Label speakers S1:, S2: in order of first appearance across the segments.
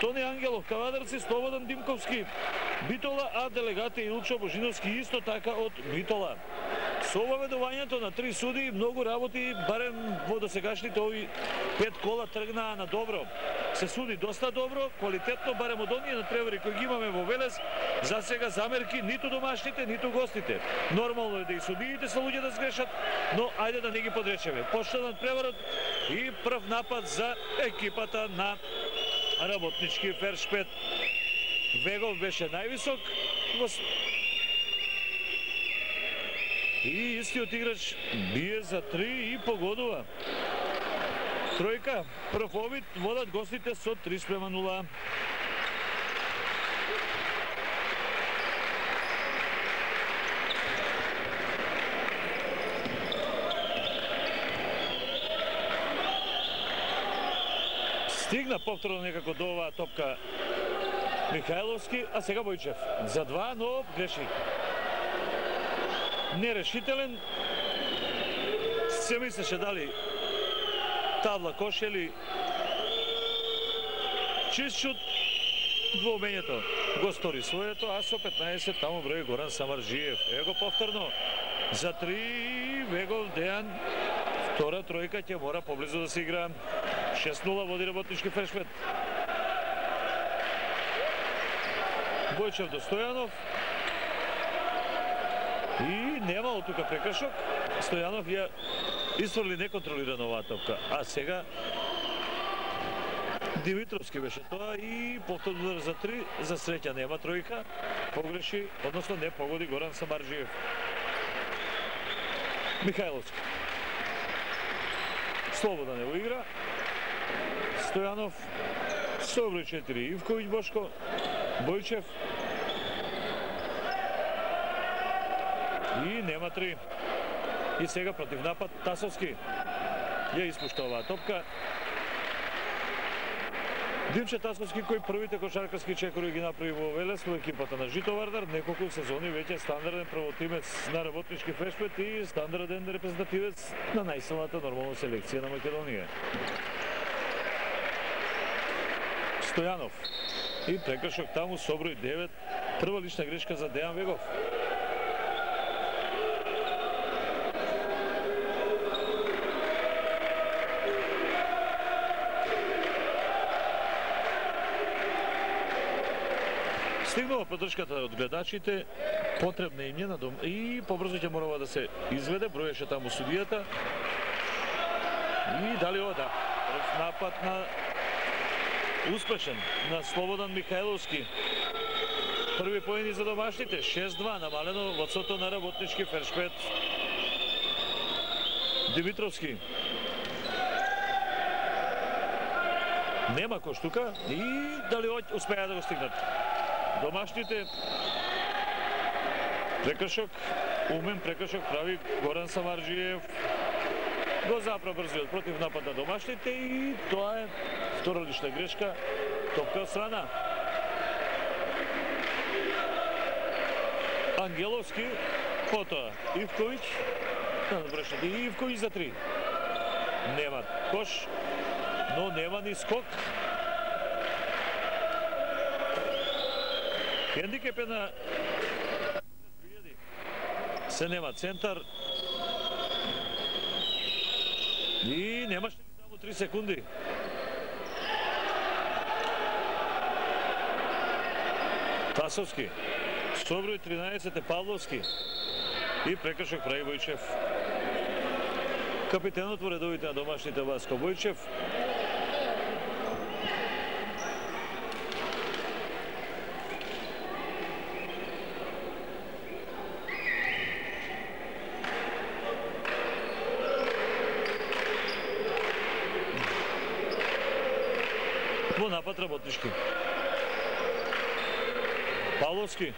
S1: Тони Ангелов, Кавадарци, Слободан Димковски, Битола, а делегати Илчо Божиновски исто така од Битола. Со оведувањето на 3 суди, многу работи, барем во досегашните ови 5 кола тргнаа на добро. Се суди доста добро, квалитетно, барем од оние натпревари кои ги имаме во Велес, за сега замерки ниту домашните, ниту гостите. Нормално е да и судиите се луѓе да сгрешат, но ајде да не ги подречеме. Почна надпреварот и прв напад за екипата на работнички Фершпет. Вегов беше највисок и истиот играч бие за 3 и погодува. Тројка, прв обид, водат гостите со 3:0. Стигна повторно некако до оваа топка Михајловски, а сега Бојчев. За 2, но греши. Нерешителен. Се мислеше дали табла кошели. Чист шут. Двоумењето го стори своето, а со 15 таму број Горан Самарджиев. Его повторно за 3 Вегов Дејан. Втора тројка ќе мора поблизу да се игра. 6:0 води работнички Фершпет. Бојчев до Стојанов. И немало тука прекршок. Стојанов ја исфрли неконтролирано оваа топка. А сега Димитровски беше тоа и повторно удар за 3. За среќа нема тројка. Погреши, односно не погоди Горан Самарджиев. Михајловски. Слободан е во игра. Стојанов. Со број 4 Ивковиќ Бошко. Бојчев. И нема 3. И сега против напад Тасовски. Ја испушта оваа топка. Димче Тасовски, кој првите кошаркарски чекори ги направи во Велес во екипата на Житовардар, неколку сезони веќе стандарден правотимец на работнички Фершпет и стандарден репрезентативец на најсилната нормална селекција на Македонија. Стојанов. И прекршок таму со број 9. Прва лична грешка за Дејан Вегов. Стигнува поддршката од гледачите, потребна им е на дом и побрзо ќе морава да се изведе, броеше таму судијата. И дали ова да, напад на успешен на Слободан Михајловски. Први поени за домашните, 6:2 намалено водството на работнички Фершпет. Димитровски. Нема кош тука и дали успеа да го стигнат. Домашните прекршок, умен прекршок прави Горан Самарджиев. Го запра брзиот против напад на домашните и тоа е втора лична грешка, топка од страна. Ангеловски, потоа Ивковиќ, надбршните и Ивковиќ за 3. Нема кош, но нема ни скок. Хендикеп е на се нема центар и немаше само 3 секунди. Тасовски, со број 13 е Павловски и прекршок прави Бојчев. Капитенот во редовите на домашните Васко Бојчев. Во напад работнички. Павловски.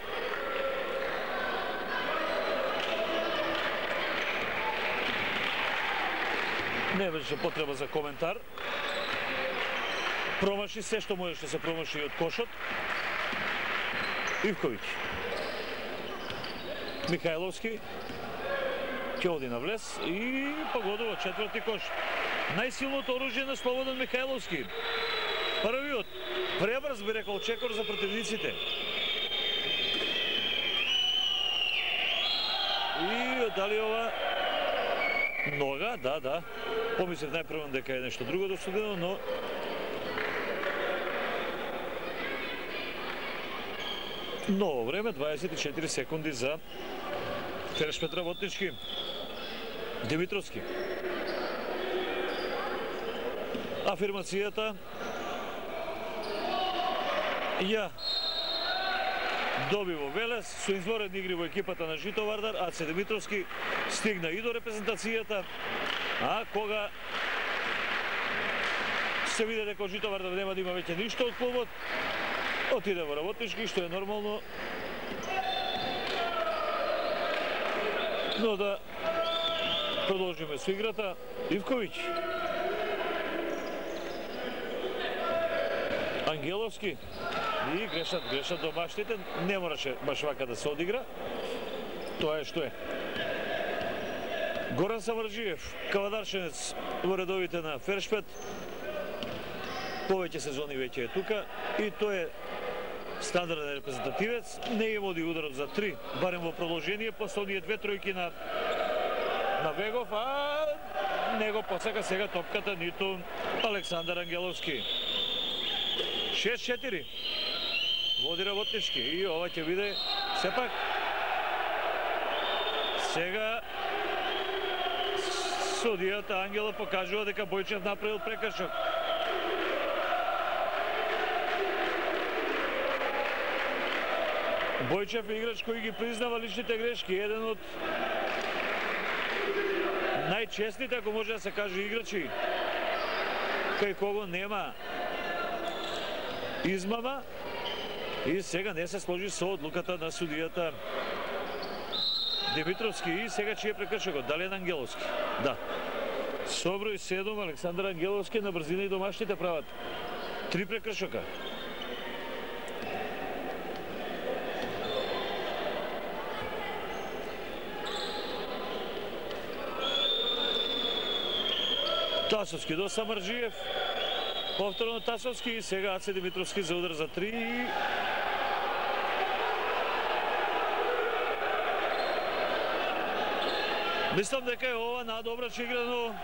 S1: Не беше потреба за коментар. Промаши се што можеше да се промаши од кошот. Ивковиќ. Михајловски. Ќе оди на влез и погодува четврти кош. Најсилното оружје на Слободан Михајловски. Првиот пребрз опас, би рекол чекор за противниците. И дали ова нога, да. Помислив најпрво дека е нешто друго досудено, но ново време, 24 секунди за Фершпет Работнички. Димитровски. Афирмацијата ја доби во Велес со изворедни игри во екипата на Жито Вардар, Аце Димитровски стигна и до репрезентацијата, а кога се виде дека Жито Вардар нема да има веќе ништо од клубот, отиде во Работнички, што е нормално. Но да продолжиме со играта. Ивковиќ. Ангеловски. И грешат домашните. Не мораше баш вака да се одигра. Тоа е што е. Горан Самарджиев, кавадаршенец во редовите на Фершпет. Повеќе сезони веќе е тука и тој е стандарден репрезентативец. Не им оди ударот за 3, барем во продолжение, после оние 2 тројки на Вегов, а не го посака сега топката ниту Александар Ангеловски. 6-4. Води Работнички и ова ќе биде сепак. Сега судијата Ангелов покажува дека Бојчев направил прекршок. Бојчев е играч кој ги признава личните грешки, еден од најчестните, ако може да се каже, играчи кај кого нема измама и сега не се сложи со одлуката на судијата Димитровски. И сега чиј е прекршокот? Дали е на Ангеловски? Да. Со број 7 Александар Ангеловски на брзина и домашните прават 3 прекршока. Тасовски до Самарджиев, повторно Тасовски и сега Аце Димитровски за удар за 3. Мислам дека е ова надобрач игра, но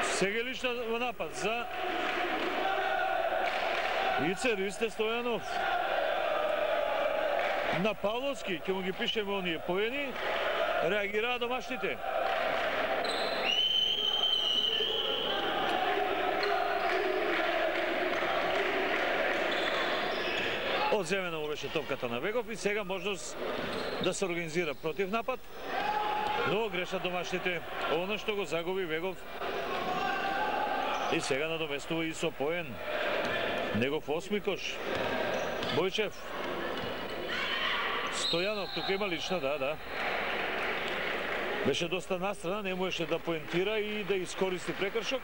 S1: сега лична во напад за Ице Ристе Стојанов. На Павловски, ќе му ги пишеме оние поени, реагираа домашните. Одземена му беше топката на Вегов и сега можност да се организира против напад, но грешат домашните. Оно што го загуби Вегов и сега надоместува и со поен. Негов осмикош. Бојчев. Стојанов, тука има лична, да. Беше доста настрана, не можеше да поентира и да искористи прекршок.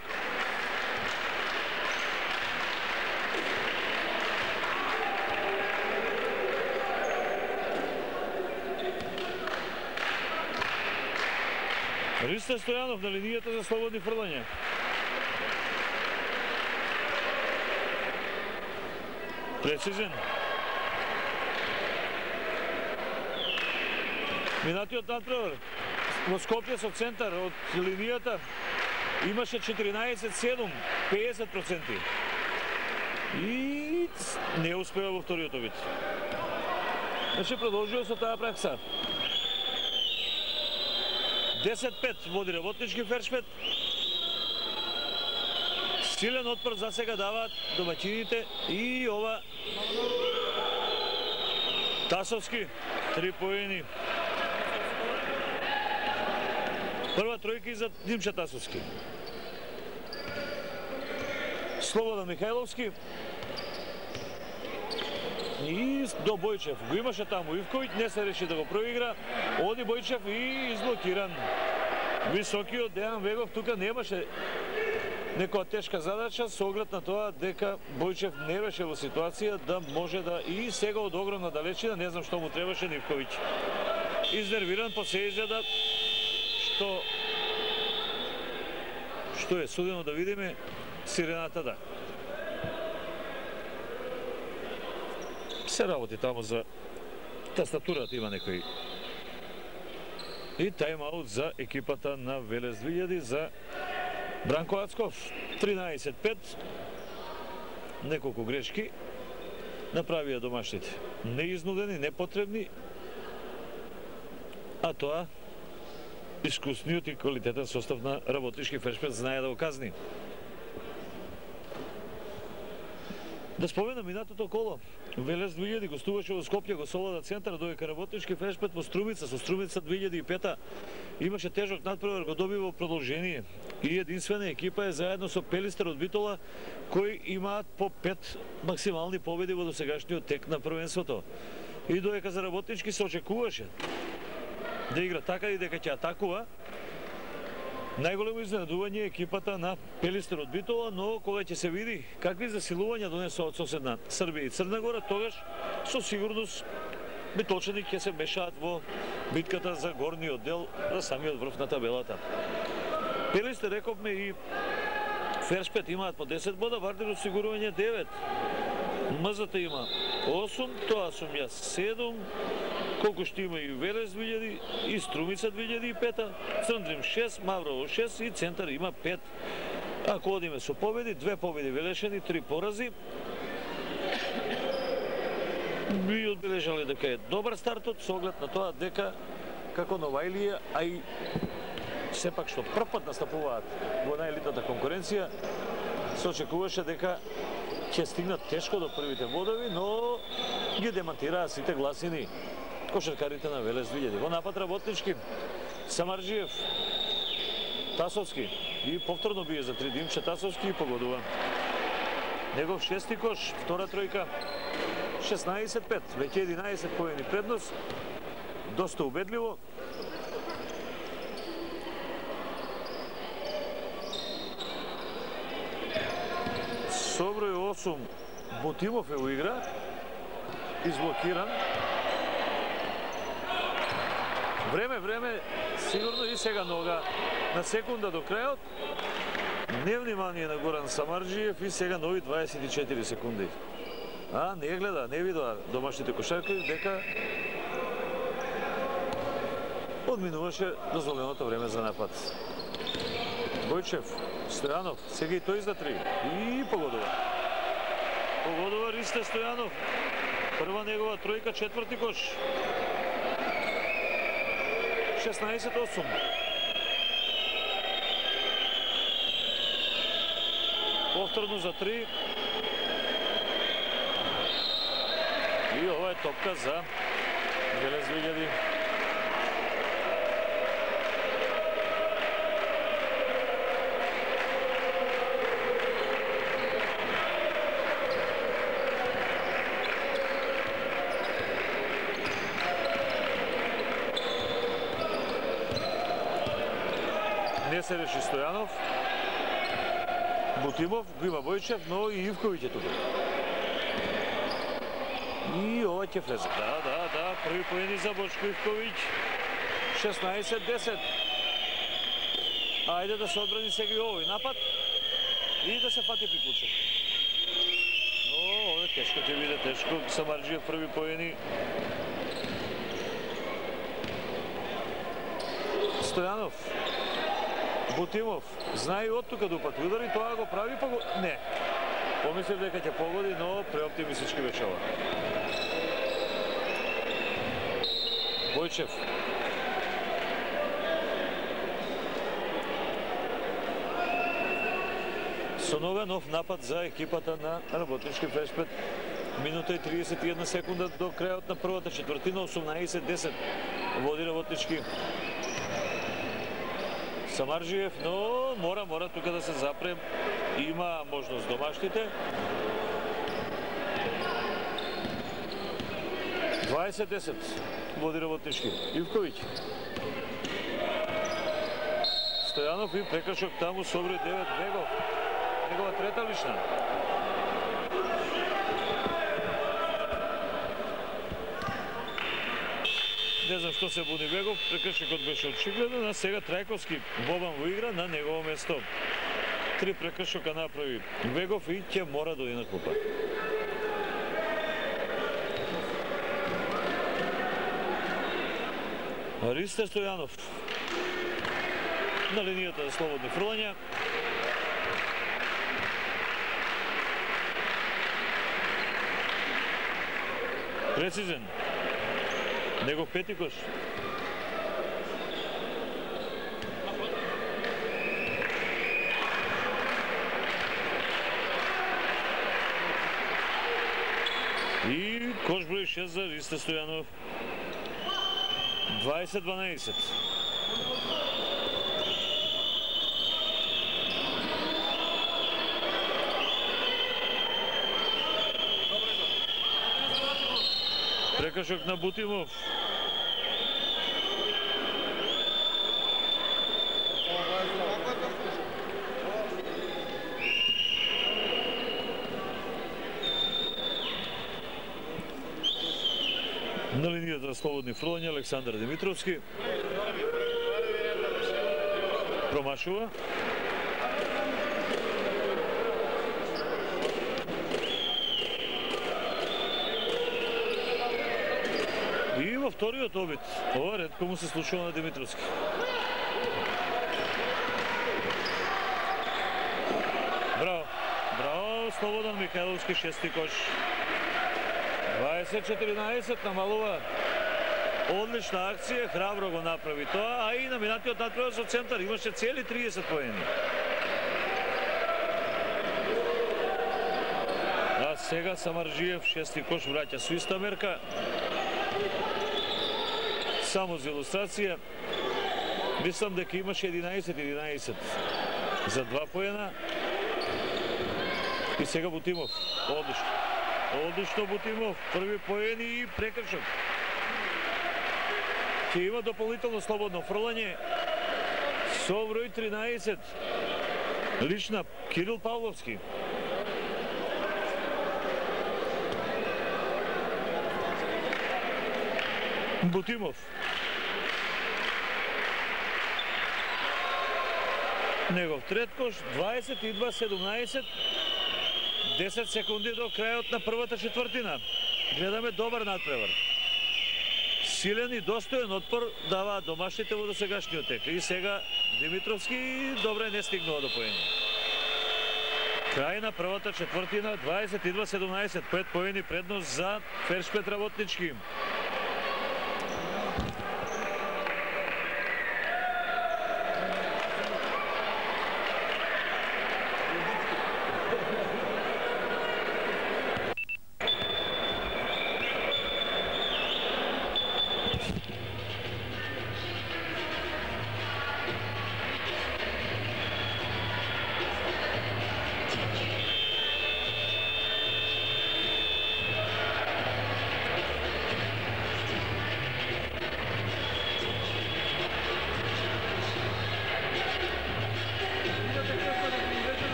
S1: Ристе Стојанов на линијата за слободни фрлања. Прецизен. Минатиот надпревар во Скопје со центар од линијата имаше 14-7, 50%. И не успева во вториот обид. Значи продолжува со таа пракса. 10-5 води Работнички Фершпет. Силен отпор за сега даваат домаќините и ова Тасовски 3 поени. Прва тројка за Димче Тасовски. Слободан Михајловски. И до Бојчев. Го имаше таму Ивковиќ, не се реши да го проигра. Оди Бојчев и изблокиран. Високиот Дејан Вегов тука немаше некоја тешка задача со оглед на тоа дека Бојчев не беше во ситуација да може да и сега од огромна далечина, не знам што му требаше Ивковиќ. Изнервиран по се изгледа што е судено да видиме сирената да. Се работи тамо за тастатурата, има некои. И тайм-аут за екипата на Велес 2000 за Бранко Ацков. 13-5. Неколку грешки направија домашните. Неизнудени, непотребни, а тоа искусниот и квалитетен состав на работнички Фершпет знае да го казни. Да спомена минатото коло. Велес 2000 гостуваше во Скопје, го Солода центар, додека работнички Фершпет во Струмица, со Струмица 2005 имаше тежок надпревар, го доби во продолжение. И единствена екипа е заедно со Пелистер од Битола, кои имаат по 5 максимални победи во досегашниот тек на првенството. И додека за работнички се очекуваше да игра така и дека ќе атакува, најголемо изненадување е екипата на Пелистер од Битола, но кога ќе се види какви засилувања донесоа од соседна Србија и Црна Гора, тогаш со сигурност битолчани ќе се мешаат во битката за горниот дел, за самиот врв на табелата. Пелистер, рековме, и Фершпет имаат по 10 бода, Вардер осигурување 9. МЗТ има 8, тоа сум јас 7, колку што има и Велес 2000, и Струмица 2005, Црндрим 6, Маврово 6 и Центар има 5. Ако одиме со победи, 2 победи Велешени, 3 порази. Би одбележале дека е добар стартот, со оглед на тоа дека како Новајлија, а и сепак што првпат настапуваат во најелитната конкуренција, се очекуваше дека ќе стигнат тешко до првите бодови, но ги демонтираа сите гласини кошаркарите на Велес 2000. Во напад работнички Самарджиев, Тасовски и повторно бие за 3 Димче Тасовски и погодува. Негов шести кош, втора тројка, 16-5, веќе 11 поени предност, доста убедливо. Со број 8 Ботимов е во игра, изблокиран. Време, сигурно и сега нога на секунда до крајот. Невнимание на Горан Самарджиев и сега нови 24 секунди. А, не гледа, не видоа домашните кошаркари дека одминуваше дозволеното време за напад. Бојчев, Стојанов, сега и тој за 3 и погодува. Погодува Ристе Стојанов. Прва негова тројка, четврти кош. 16-8. Повторно за 3. И ова е топка за Велес 2000. Не се реши Стојанов. Бутимов, го има Бојчев, но и Ивковиќ е тука. И ова ќе влезе. Да, први поени за Бочко Ивковиќ. 16-10. Ајде да се одбрани сега и овој напад и да се фати приклучок. Но ова тешко ќе биде, тешко. Самарджиев први поени. Стојанов. Бутимов знае од тука да упати удари, тоа го прави, не. Помислив дека ќе погоди, но преоптимистички беше ова. Бојчев. Со нога нов напад за екипата на работнички Фершпет. Минута и 31 секунда до крајот на првата четвртина, 18-10 води работнички. Самарджиев, но мора тука да се запре. Има можност домашните. 20-10 води работнички. Ивковиќ. Стојанов и прекршок таму со број 9 Бегов. Негова трета лична. Не знам што се буни Бегов, прекршокот беше очигледен, а сега Трајковски Бобан во игра на негово место. 3 прекршока направи Бегов и ќе мора да оди на клупа. Ристе Стојанов на линијата за слободни фрлања. Прецизен. Негов пети кош. И кош број 6 за Ристе Стојанов. 20-12. Прекршок на Бутимов. На линијата за слободни фрлања Александар Димитровски промашува. И во вториот обид, ова ретко му се случува на Димитровски. Браво, браво, Слободан Михајловски, шести кош. 20-14 намалува. Одлична акција, храбро го направи тоа, а и на минатиот надпревар со центар имаше цели 30 поени. А сега Самарджиев, шести кош, враќа свиста мерка. Само за илустрација, мислам дека имаше 11-11 за 2 поена. И сега Бутимов, одлично. Одлично Бутимов, први поен и прекршок. Ќе има дополнително слободно фрлање со број 13. Лична Кирил Павловски. Бутимов. Негов трет кош, 22-17. 10 секунди до крајот на првата четвртина. Гледаме добар надпревар. Силен и достоен отпор дава домашните во досегашниот тек. И сега Димитровски добре не стигнува до поени. Крај на првата четвртина, 22-17, 5 поени предност за Фершпет Работнички.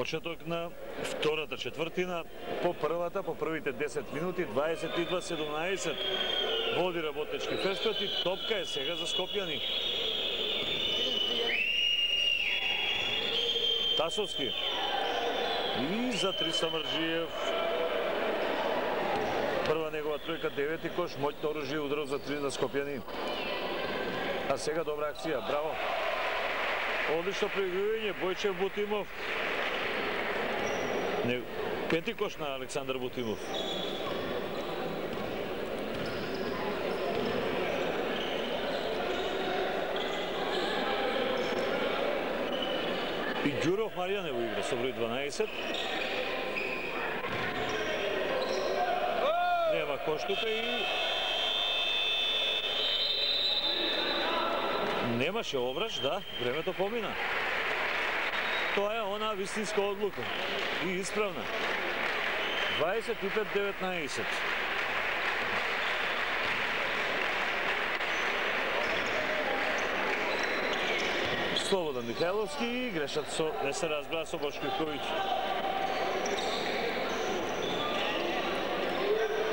S1: Почеток на втората четвртина, по првите 10 минути, 22-17 Води работнички ферспет и топка е сега за Скопјани. Тасовски. И за 3 Самарджиев. Прва негова тројка, 9-ти кош, моќно оружје ударов за 3 за Скопјани. А сега добра акција, браво. Одлично преигрување, Бојчев Бутимов. Пети кош на Александар Бутимов. И Ѓуров Маријан го игра со број 12. Нема кош тука и немаше обраш, да, времето помина. Тоа е она вистинска одлука и исправна. 25-19. Слободан Михајловски, грешат не се разбра со Бошко Ивковиќ.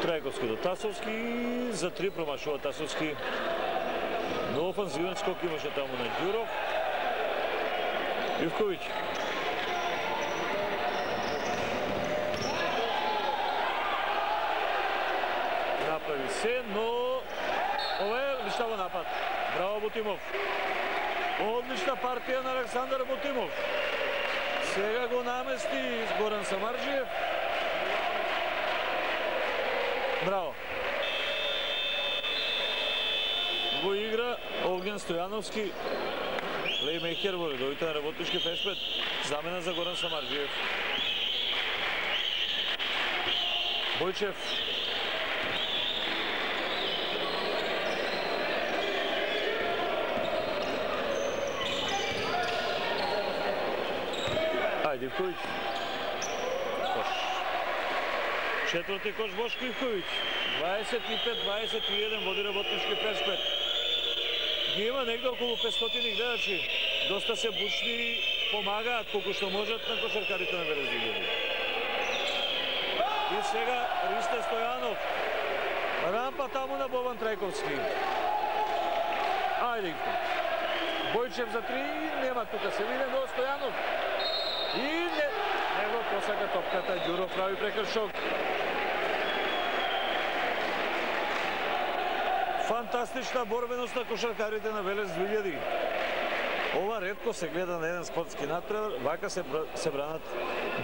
S1: Трајковски до Тасовски, за 3 промашува Тасовски. Но офанзивен скок имаше таму на Ѓуров. Ивковиќ. Направи се, но ова е лиштаво напад. Браво Бутимов. Одлична партија на Александар Бутимов. Сега го намести Горан Самарджиев. Браво. Го игра Огњан Стојановски. Лејмейкер во редовите на работнички ферспет. Замена за Горан Самарджиев. Бојчев. Ајде Ивковиќ. Кош. Четврти кош Бошко Ивковиќ. 25-21 води работнички ферспет. Ги има негде околу 500 гледачи. Доста се бучни и помагаат колку што можат на кошаркарите на Велес 2000. И сега Ристе Стојанов. Рампа таму на Бобан Трајковски. Ајде Бојчев за 3, нема тука се виде, но Стојанов. И него посака топката, Ѓуров прави прекршок. Фантастична борбеност на кошаркарите на Велес 2000. Ова ретко се гледа на еден спортски натпревар, вака се бранат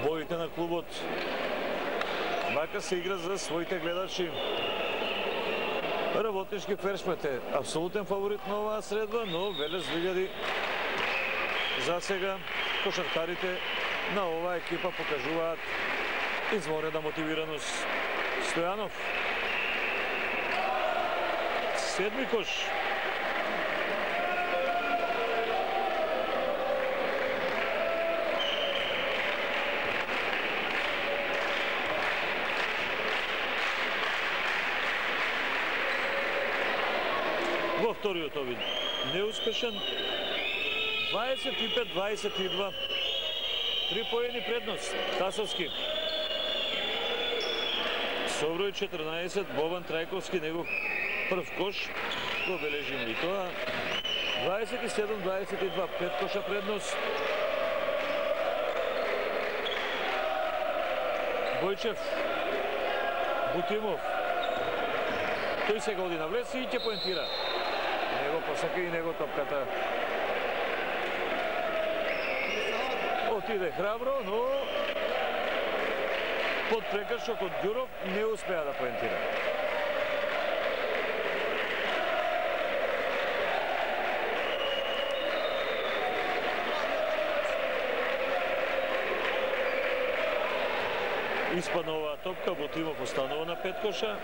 S1: боите на клубот. Вака се игра за своите гледачи. Работнички ферспет е апсолутен фаворит на оваа средба, но Велес 2000 за сега кошаркарите на оваа екипа покажуваат изворена мотивираност. Стојанов. Седми кош. Во вториот обид неуспешен. 25-22. 3 поени предност. Тасовски. Со број 14 Бобан Трајковски, негов прв кош. Го бележимо и тоа. 27-22. 5 коша предност. Бојчев. Бутимов. Тој сега оди на влез и ќе поентира. Него посака и него топката. Отиде храбро, но под прекршок од Ѓуров не успеа да поентира. Испадна оваа топка, Бутимов останува на 5 коша.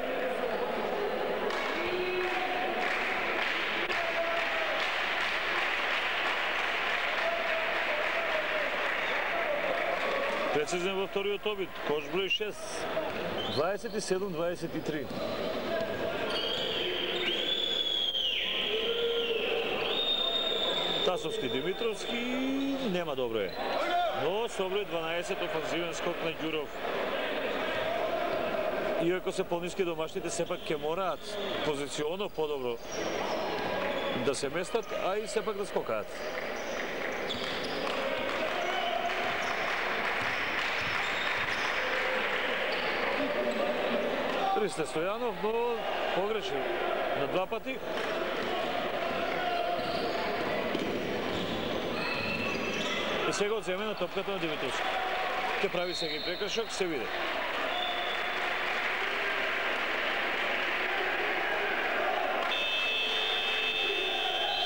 S1: Прецизен во вториот обид, кош број 6, 27-23. Тасовски Димитровски нема добро е, но со број 12 офанзивен скок на Ѓуров. иако се пониски домашните, сепак ќе мораат позиционно подобро да се местат, а и сепак да скокаат. Христе Стојанов, но погреши на два пати. И сега одземена топката на Димитровски. Ке прави сега и прекршок, се види.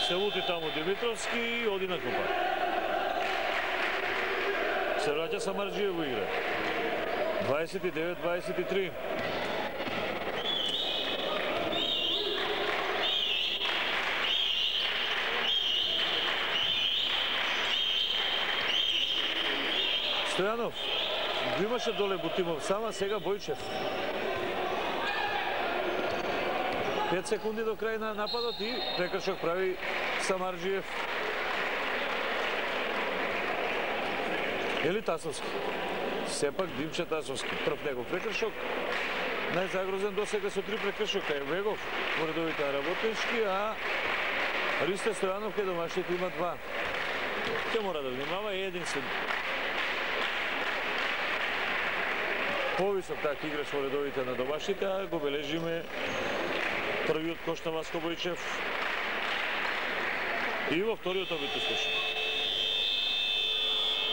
S1: Се лути таму Димитровски и оди на клупа. Се враќа Самарджиев во игра. 29-23. Стојанов го имаше доле Бутимов сама, сега Бојчев. 5 секунди до крај на нападот и прекршок прави Самарджиев. Или Тасовски. Сепак Димче Тасовски. Прв негов прекршок. Најзагрозен до сега со 3 прекршока е Вегов во редовите на работнички, а Христе Стојанов кај домашните има 2. Ќе мора да внимава и единствен. Повисок так играш во редовите на домашните, а го бележиме првиот кош на Васко Бојчев и во вториот обид успешен.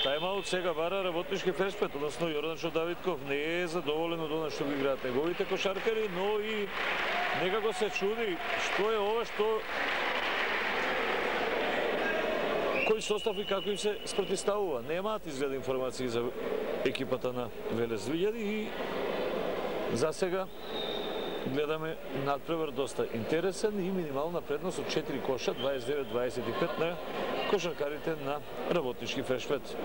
S1: Тајмаут сега бара работнички ферспет, односно Јорданчо Давидков не е задоволен од она што ги играат неговите кошаркари, но и некако се чуди што е ова, што кој состав и како им се спротивставува. Немаат изгледа информации за екипата на Велес 2000 и за сега гледаме надпревар доста интересен и минимална предност од 4 коша, 29-25 на кошаркарите на работнички Фершпет.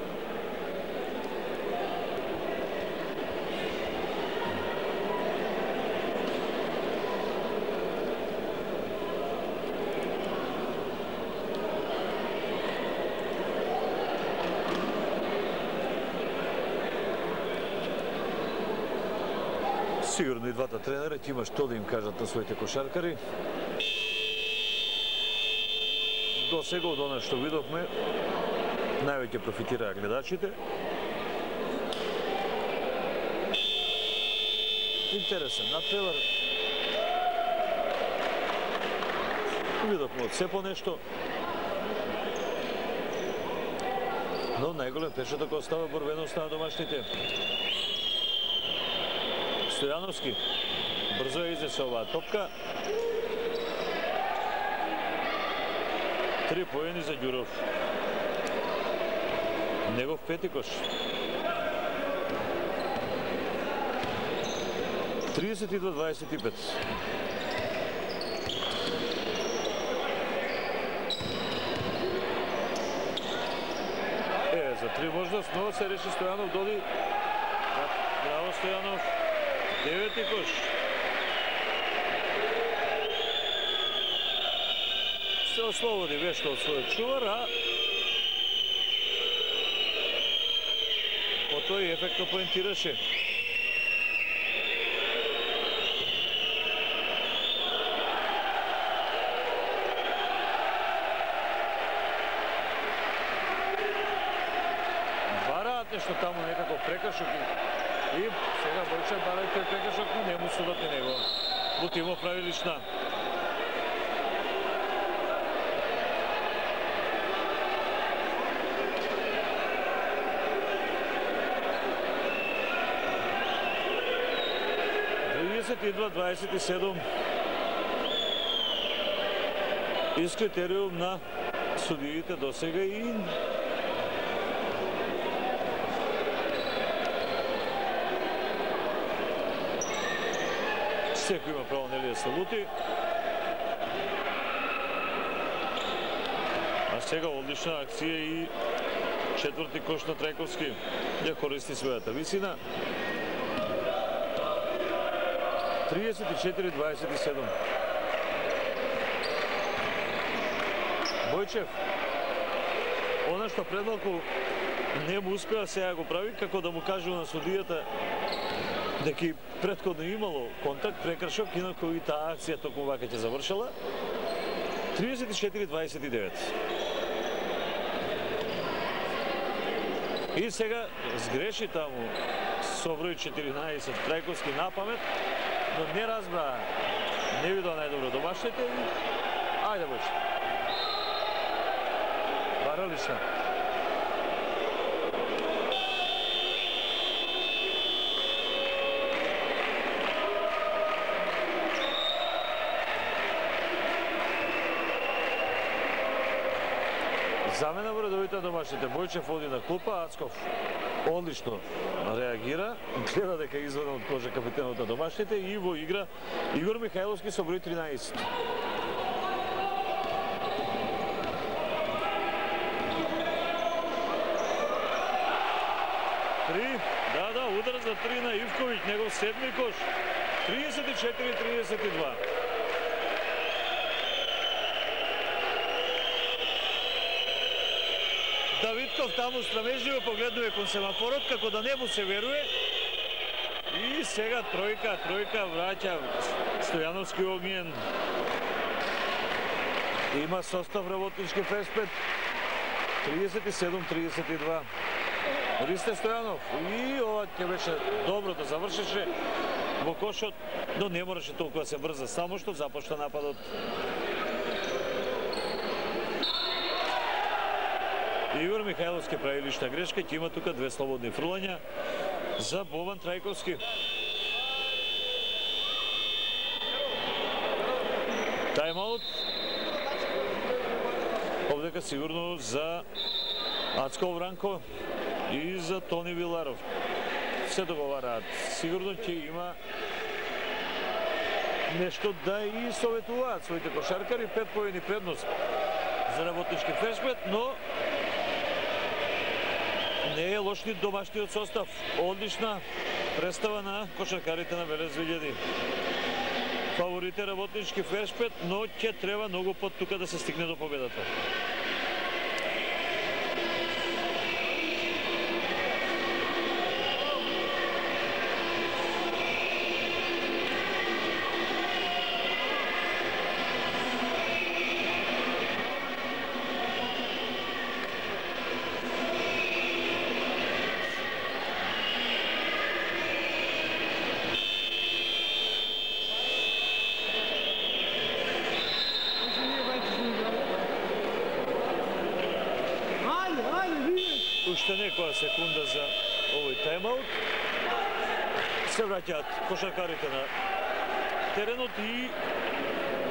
S1: Сигурно и двата тренера ќе има што да им кажат на своите кошаркари. До сега од она што видовме, највеќе профитираа гледачите. Интересен надпревар. Видовме од се по нешто. Но најголем печаток остава борбеноста на домашните. Стојановски брзо е изнесе оваа топка. 3 поени за Ѓуров. Негов пети кош. 32-25. За 3 можност, но се реши Стојанов, доди. Браво Стојанов. 9-ти кош. Се ослободи вешто од својот чувар, а потоа и ефектно поентираше. Бараат нешто таму некако прекршок и сега Бојчев бара тој прекршок, но не му судат и него. Бутимов прави лична. И 27 из критериум на судиите до сега и секој има право нели да се лути. А сега одлична акција и четврти кош на Трајковски ја користи својата висина. 34-27. Бојчев, она што предмалку не му успеа, сега го прави, како да му кажу на судијата дека претходно имало контакт, прекршок, инако и таа акција токму вака ќе завршила. 34-29. И сега сгреши таму со број 14 Трајковски на памет, но не разбра, не видел најдобро домашните и ајде Бојче. Баралична. Замена во редовите на домашните. Бојчев оди на клупа, Ацков одлично реагира, гледа дека е изваден од кожа капитенот на домашните и во игра Игор Михајловски со број 13. Да, удар за 3 на Ивковиќ, негов седми кош. 34-32. Давидков таму страмежливо погледнува кон семафорот, како да не му се веруе. И сега тројка враќа Стојановски огнен. Има состав работнички Феспет. 37-32. Ристе Стојанов. И ова ќе беше добро да завршеше во кошот, но не мораше толку да се брза, само што започна нападот. Игор Михајловски прави лична грешка, ќе има тука две слободни фрлања за Бован Трајковски. Тайм-аут. Овдека сигурно за Ацко Вранко и за Тони Виларов. Се договараат. Сигурно ќе има нешто да и советуваат своите кошаркари. 5 поени предност за работнички Феспет, но не е лош ни домашниот состав. Одлична представа на кошаркарите на Велес 2000. Фаворите работнички Феспет, но ќе треба многу пат тука да се стигне до победата. Уште некоја секунда за овој тайм-аут. Се враќаат кошаркарите на теренот и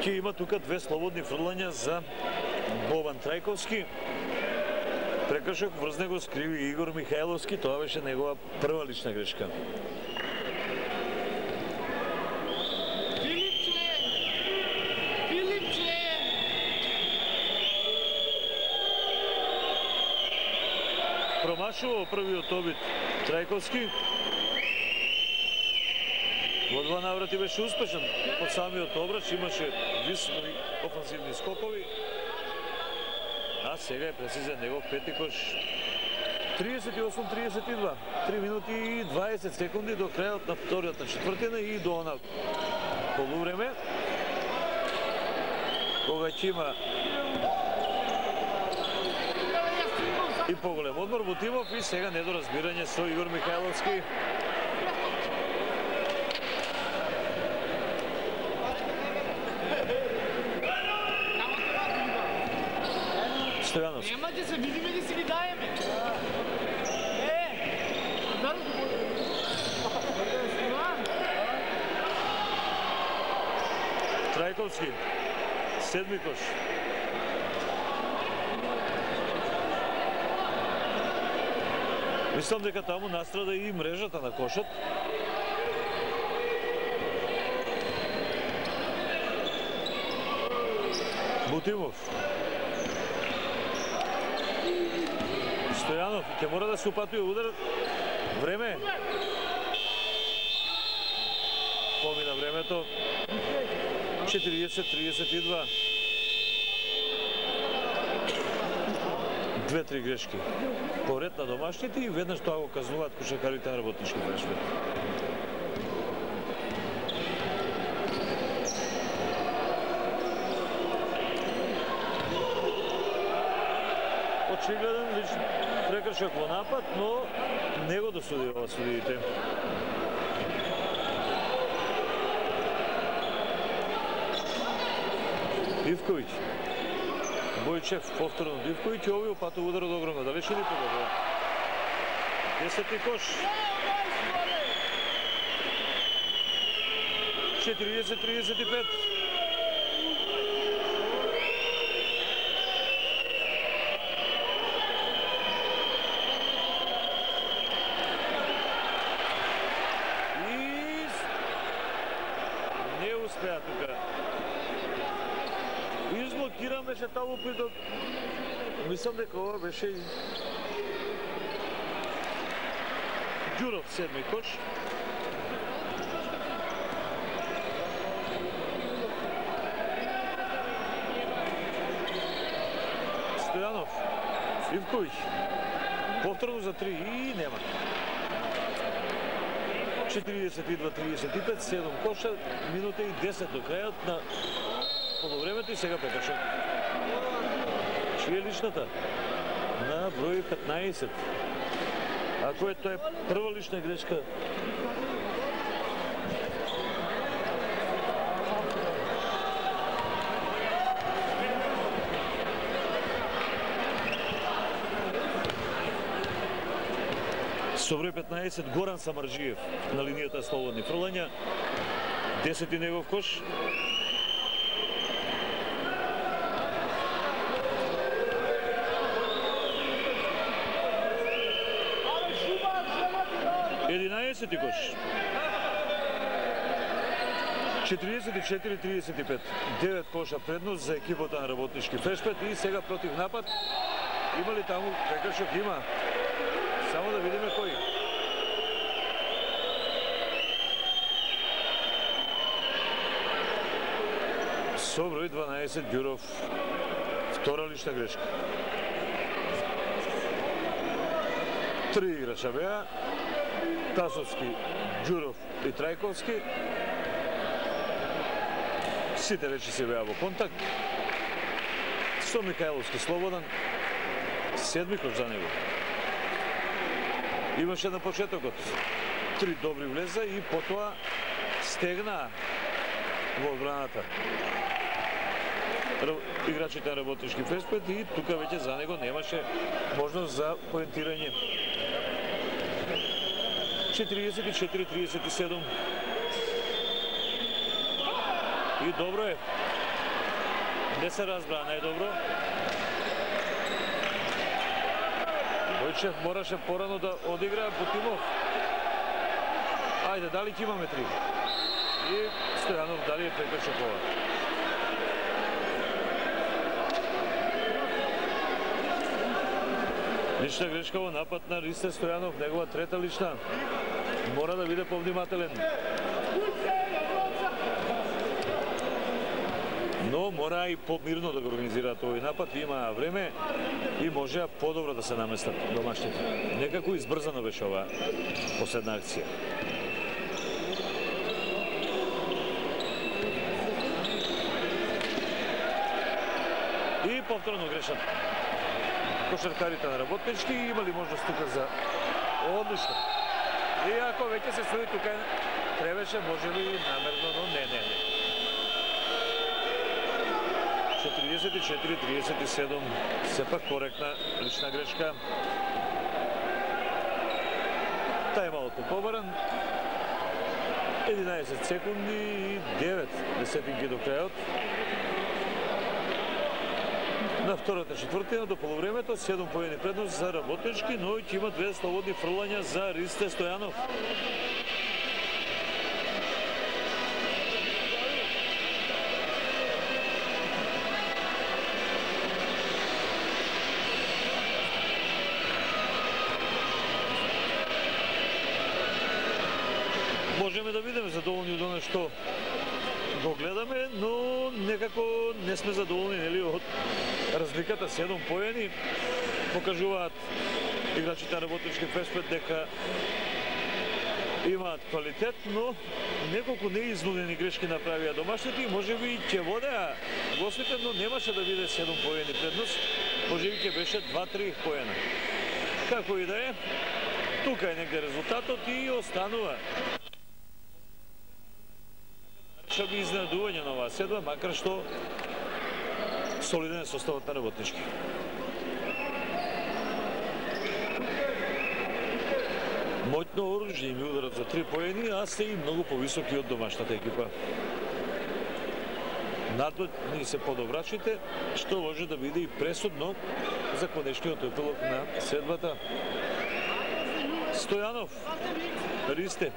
S1: ќе има тука две слободни фрлања за Бован Трајковски. Прекршок врз него скриви Игор Михајловски, тоа беше негова прва лична грешка. Промашува првиот обид Трајковски. Во два наврати беше успешен од самиот обрач, имаше високи офанзивни скокови. А сега е прецизен негов пети кош. 38-32. 3 минути и 20 секунди до крајот на вториот на четвртина и до она полувреме. Кога ќе има и поголем одмор во тимов и сега недоразбирање со Игор Михајловски. Стојановски.
S2: Нема да се видиме да си ги даеме.
S1: Трајковски. Седми кош. Мислам дека таму настрада и мрежата на кошот. Бутимов. Стојанов ќе мора да се упатува удар. Време. Помина времето. 40-32. Две-три грешки. Поред на домашните и веднаш тоа го казнуваат кошаркарите на работнички Феспет. очигледен личен прекршок во напад, но не го досуди ова судиите. Ивковиќ. Бојчев повторно од Ивковиќ и овој опатува удар од огромна далечина и погодува. 10-ти кош. 40-35. Не успеа тука. Изблокиран беше таму придот. Мислам дека ова беше Ѓуров, седми кош. Стојанов, Ивковиќ, повторно за 3 и нема. 42-35, 7 коша, минута и 10 до крајот на полувремето и сега прекршок. Чија е личната? На број 15. Ако е тоа е прва лична грешка. Со број 15 Горан Самарджиев на линијата слободни фрлања. 10-ти негов кош. Единаесети кош. 44-35. 9 коша предност за екипата на Работнички Фешпет и сега против напад. Има ли таму прекршок? Има. Само да видиме кој. Со број 12 Ѓуров. Втора лична грешка. 3 играча беа. Тасовски, Ѓуров и Трајковски. Сите речи се беа во контакт. Со Михајловски слободен. Седми кош за него. Имаше на почетокот 3 добри влеза и потоа стегна во одбраната играчите на Работнички Фешпет и тука веќе за него немаше можност за поентирање. 44-37. И добро е. Не се разбра најдобро. Бојчев мораше порано да одигра Бутимов. Ајде, дали ќе имаме 3? И Стојанов дали е прекршок ова? Лична грешка во напад на Ристе Стојанов, негова трета лична. Мора да биде повнимателен. Но мора и помирно да го организираат овој напад, имаа време и можеа подобро да се наместат домашните. Некако избрзано беше ова последна акција. И повторно грешат кошаркарите на Работнички, имали можност тука за одлично. И ако веќе се суди тука, требаше можеби намерно, но не. 44-37, сепак коректна лична грешка. Тајмаут побаран. 11 секунди и 9 десетинки до крајот. На втората четвртина до полувремето 7 поени предност за Работнички, но ќе има 2 слободни фрлања за Ристе Стојанов. Можеме да бидеме задоволни од оно што го гледаме, но некако не сме задоволни, нели, од разликата. 7 поени покажуваат играчите на Работнички Фешпет дека имаат квалитет, но неколку неизнудени грешки направија домашните и можеби ќе водеа гостите, но немаше да биде 7 поени предност. можеби ќе беше 2-3 поена. Како и да е, тука е негде резултатот и останува. Ша би изненадување на оваа седба, макар што солиден е составот на Работнички. Моќно оружје им ударат за 3 поени, а се и многу повисоки од домашната екипа. Надводни се подобрачите, што може да биде и пресудно за конечниот епилог на седбата. Стојанов, Ристе.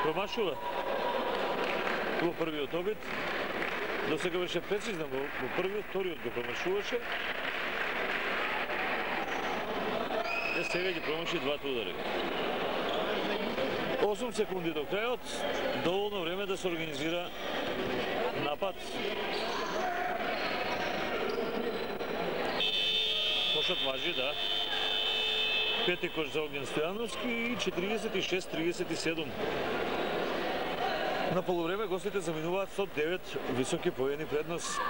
S1: Промашува во првиот обид. До сега беше прецизна во првиот, вториот го промашуваше. Сега ги промаши двата удари. 8 секунди до крајот, доволно време да се организира напад. Кошот важи, да. Пети кош за Огњен Стојановски и 46-37. На полувреме гостите заминуваат со 9 високи поени предност.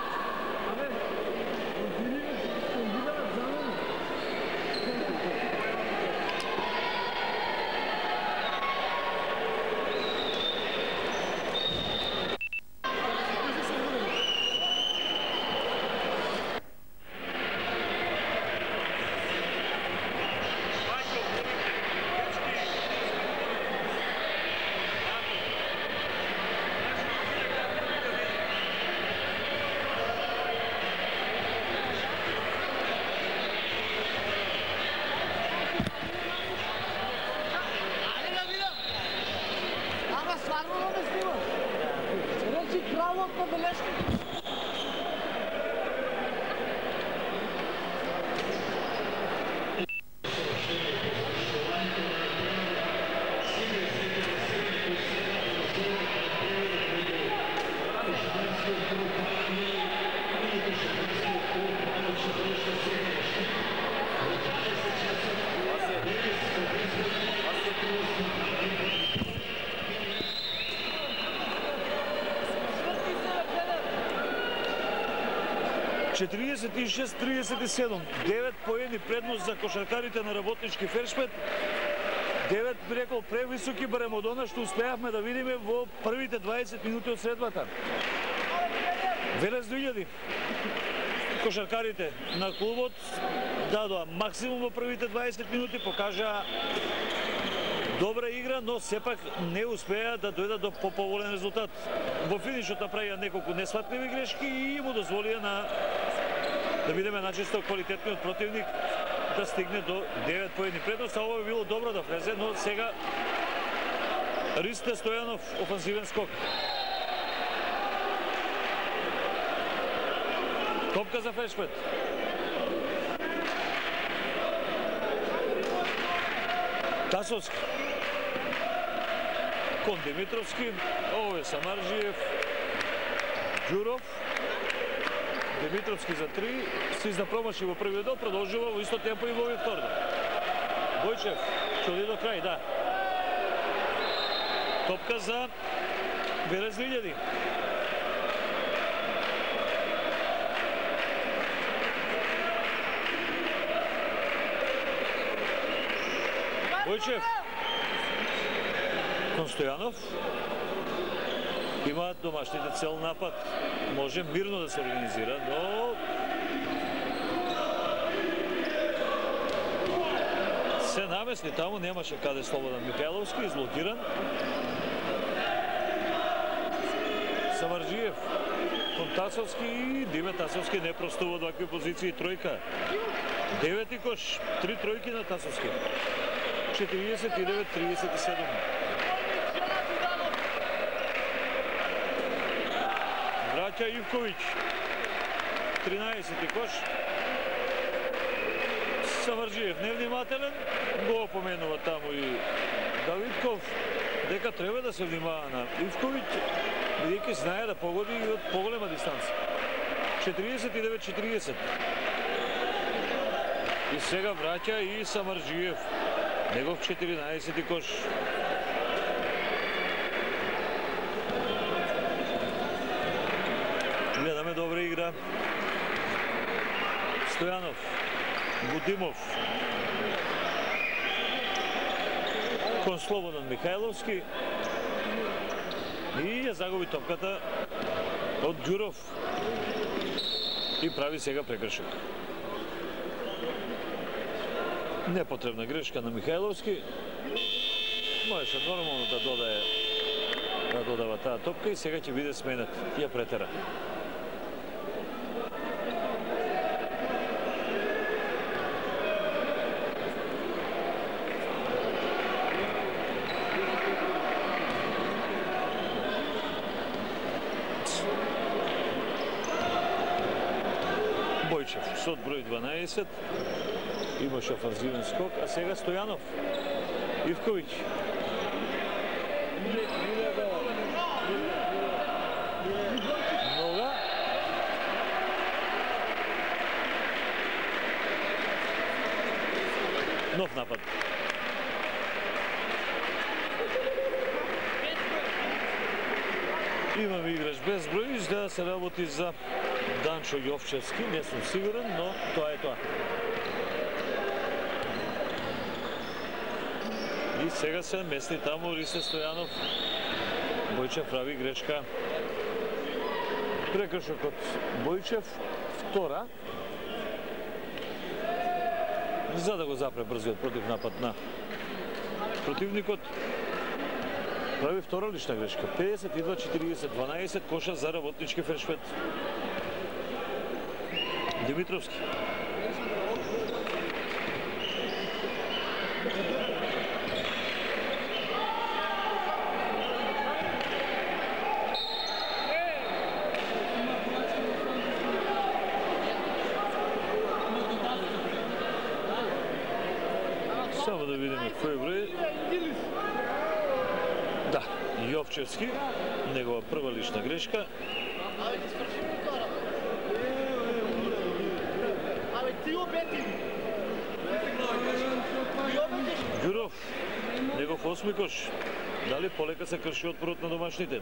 S1: Четириесет и 36-37, 9 поени предност за кошаркарите на Работнички Фершпет. 9, би рекол, превисоки барем од она што успеавме да видиме во првите 20 минути од средбата. Велес 2000. Кошаркарите на клубот дадоа максимум во првите 20 минути, покажаа добра игра, но сепак не успеа да дојдат до поповолен резултат. Во финишот направија неколку несватливи грешки и му дозволија да бидеме начисто квалитетниот противник да стигне до 9 поени предност, а ова би било добро да влезе, но сега Ристе Стојанов, офанзивен скок. Топка за Фершпет. Тасовски. Кон Димитровски, ово е Самарджиев, Ѓуров. Димитровски за 3, Сизна промаши во првиот дел, продолжува во исто темпо и во овој втор. Бојчев, чуди до крај, да. Топка за Велес 2000. Бојчев. Кон Стојанов. Имаат домашните цел напад. Може мирно да се организира, но се намесли таму, немаше каде Слободан Михајловски, изблокиран. Самарджиев, кон Тасовски и Диме Тасовски не просто во вакви позиции, тројка. 9 кош, 3 тројки на Тасовски. 49-37. Враќа Ивковиќ. 13 кош. Самарджиев невнимателен, го опоменува таму и Давидков, дека треба да се внимава на Ивковиќ, бидејќи знае да погоди и од поголема дистанца. 49-40. И сега враќа и Самарджиев. Негов 14-ти кош. Гледаме добра игра. Стоянов, Будимов, кон Слободан Михайловски и ја загуби топката од Ѓуров и прави сега прекршок. Непотребна грешка на Михайловски. Можеше нормално да додава таа топка и сега ќе биде сменет. Ја претера. Бојчев со број 12 имаше офанзивен скок, а сега Стојанов, Ивковиќ. Нога. Нов напад. Имаме играч без број, изгледа да се работи за Данчо Јовчевски, не сум сигурен, но тоа е тоа. И сега се мести таму Рисе Стојанов. Бојчев прави грешка. Прекршок од Бојчев, втора. За да го запре брзиот против напад на противникот. Прави втора лична грешка. 52-40-12 коша за Работнички Фершпет. Димитровски. Само да видим кој број. Да, Јовчевски, негова прва лична грешка. Ѓуров, негов осми кош. Дали полека се крши отпорот на домашните?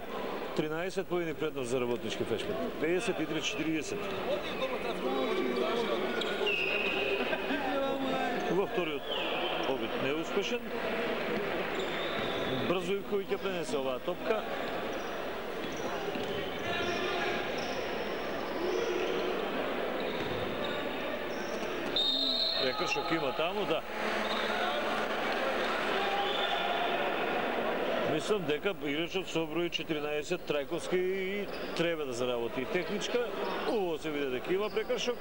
S1: 13 поени предност за Работнички Фершпет. 53-40. Во вториот обид неуспешен. Брзо Ивковиќ ќе пренесе оваа топка. Прекршок има таму, да. Мислам дека играчот со број 14 Трајковски треба да заработи и техничка. Убаво се види дека има прекршок.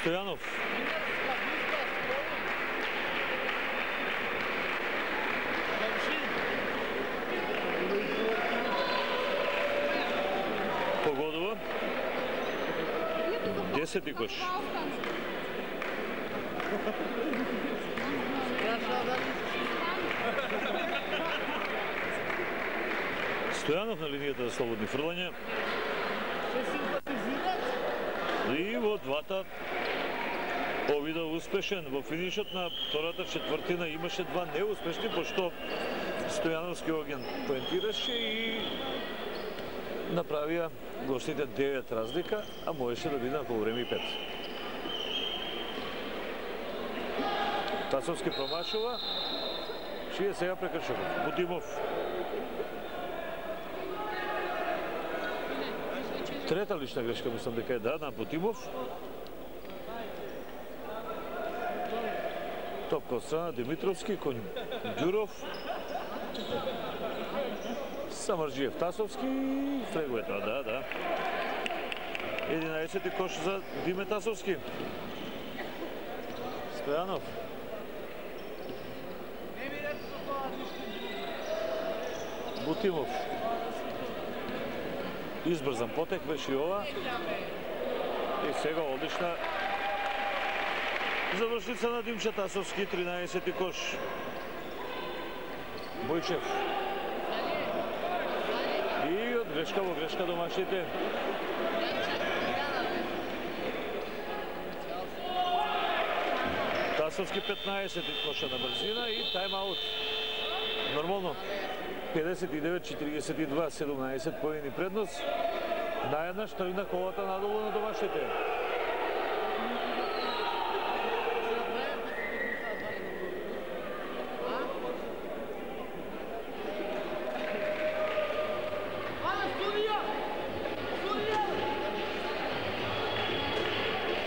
S1: Стојанов. Погодува. 10-ти кош. Стојанов на линијата за слободни фрлања. И во двата обида успешен. Во финишот на втората четвртина имаше два неуспешни, пошто Стојановски оген поентираше и направија гостите 9 разлика, а можеше да биде на полувреме и 5. Тасовски промашува, чие сега прекршокот. Будимов. Трета лична грешка, мислам дека е на Будимов. Топка од страна Димитровски кон Ѓуров. Самарджиев Тасовски, фрегува тоа, да. 11-ти кош за Диме Тасовски. Стојанов. Бутимов. Избрзан потек беше и ова. И сега одлична завршница на Димчо Тасовски, 13-ти кош. Бојчев. И од грешка во грешка домашните. Тасовски 15-ти коша на брзина и тайм-аут. Нормално. 59-42, 17 поени предност. Наеднаш тргна колата надолу на домашните.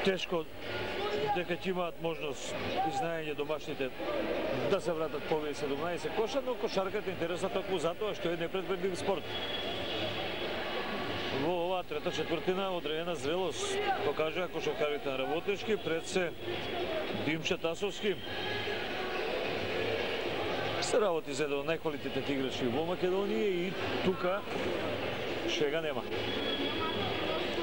S1: Тешко дека ќе имаат можност и знаење домашните да се вратат повеќе 17 коша, но кошарката интересна токму затоа што е непредбеглив спорт. Во оваа трета четвртина одредена зрелост покажаа кошаркарите на Работнички, пред се Димчо Тасовски. Се работи за еден од најквалитетните играчи во Македонија и тука шега нема.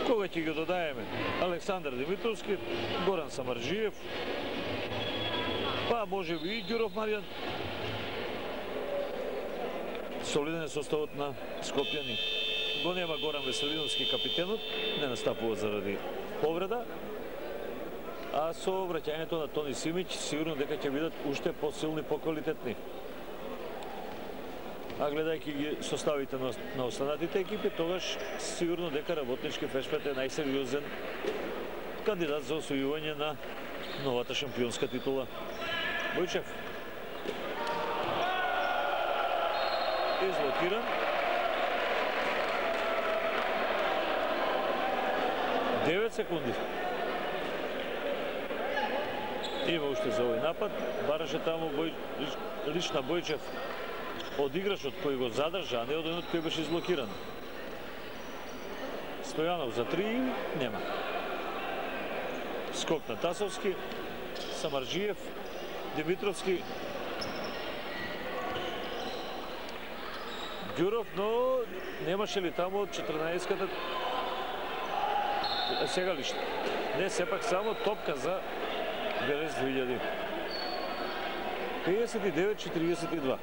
S1: Кога ќе ги додаеме? Александар Димитровски, Горан Самарджиев, па може би и Ѓуров Маријан. Солиден е составот на Скопјани. Го нема Горан Веселиновски, капитенот, не настапува заради повреда. А со враќањето на Тони Симиќ, сигурно дека ќе бидат уште посилни, поквалитетни. А гледајќи ги составите на останатите екипи, тогаш сигурно дека Работнички Ферспет е најсериозен кандидат за освојување на новата шампионска титула. Бојчев. Изблокиран. 9 секунди. Има уште за овој напад. Бараше таму лична Бојчев од играчот кој го задржа, а не од едот кој беше изблокиран. Стојанов за 3, нема. Скок на Тасовски, Самарджиев, Димитровски. Ѓуров, но немаше ли таму од 14-ката сега лишно. Не, сепак само топка за Велес 2000. 59-42.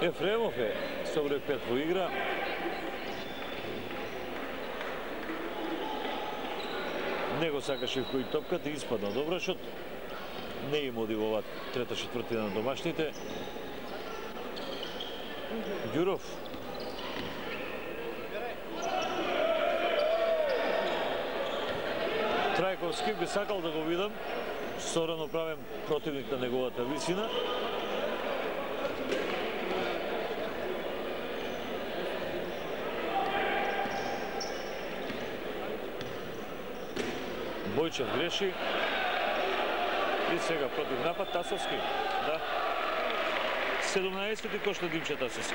S1: Ефремов е со број 5 во игра. Него сакаше кој топката и испадна добрашот. Не им оди во оваа трета четвртина на домашните. Ѓуров. Трајковски би сакал да го видам сорано правен противник на неговата висина. Бојчев греши. И сега против напад Тасовски. Да. 17-ти кош на Димчо Тасовски.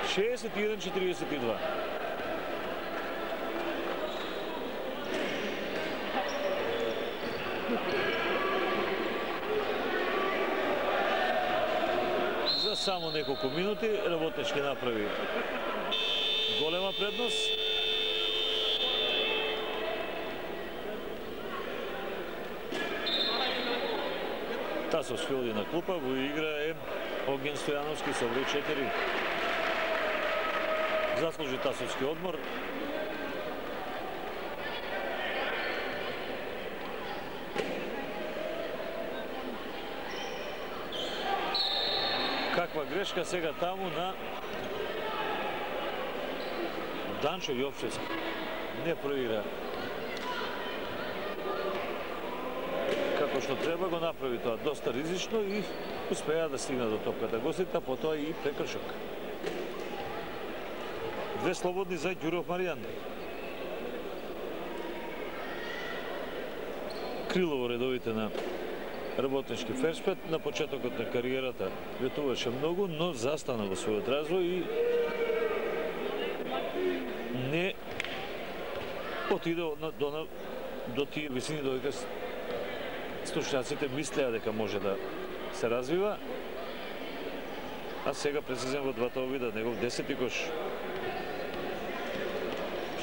S1: 61-42. За само неколку минути Работнички направи голема предност. Тасовски оди на клупа, во игра е Оген Стојановски со број 4. Заслужи Тасовски одмор. Каква грешка сега таму на Данчо Јовчевски. Не проигра како што треба, го направи тоа доста ризично и успеа да стигна до топката гостите, потоа и прекршок. Две слободни за Ѓуров Маријан. Крилово редовите на Работнички Ферспет на почетокот на кариерата ветуваше многу, но застана во својот развој и не отиде до тие висини додека Стручњаците мислеа дека може да се развива, а сега пресезен во двата обида, негов 10-ти кош.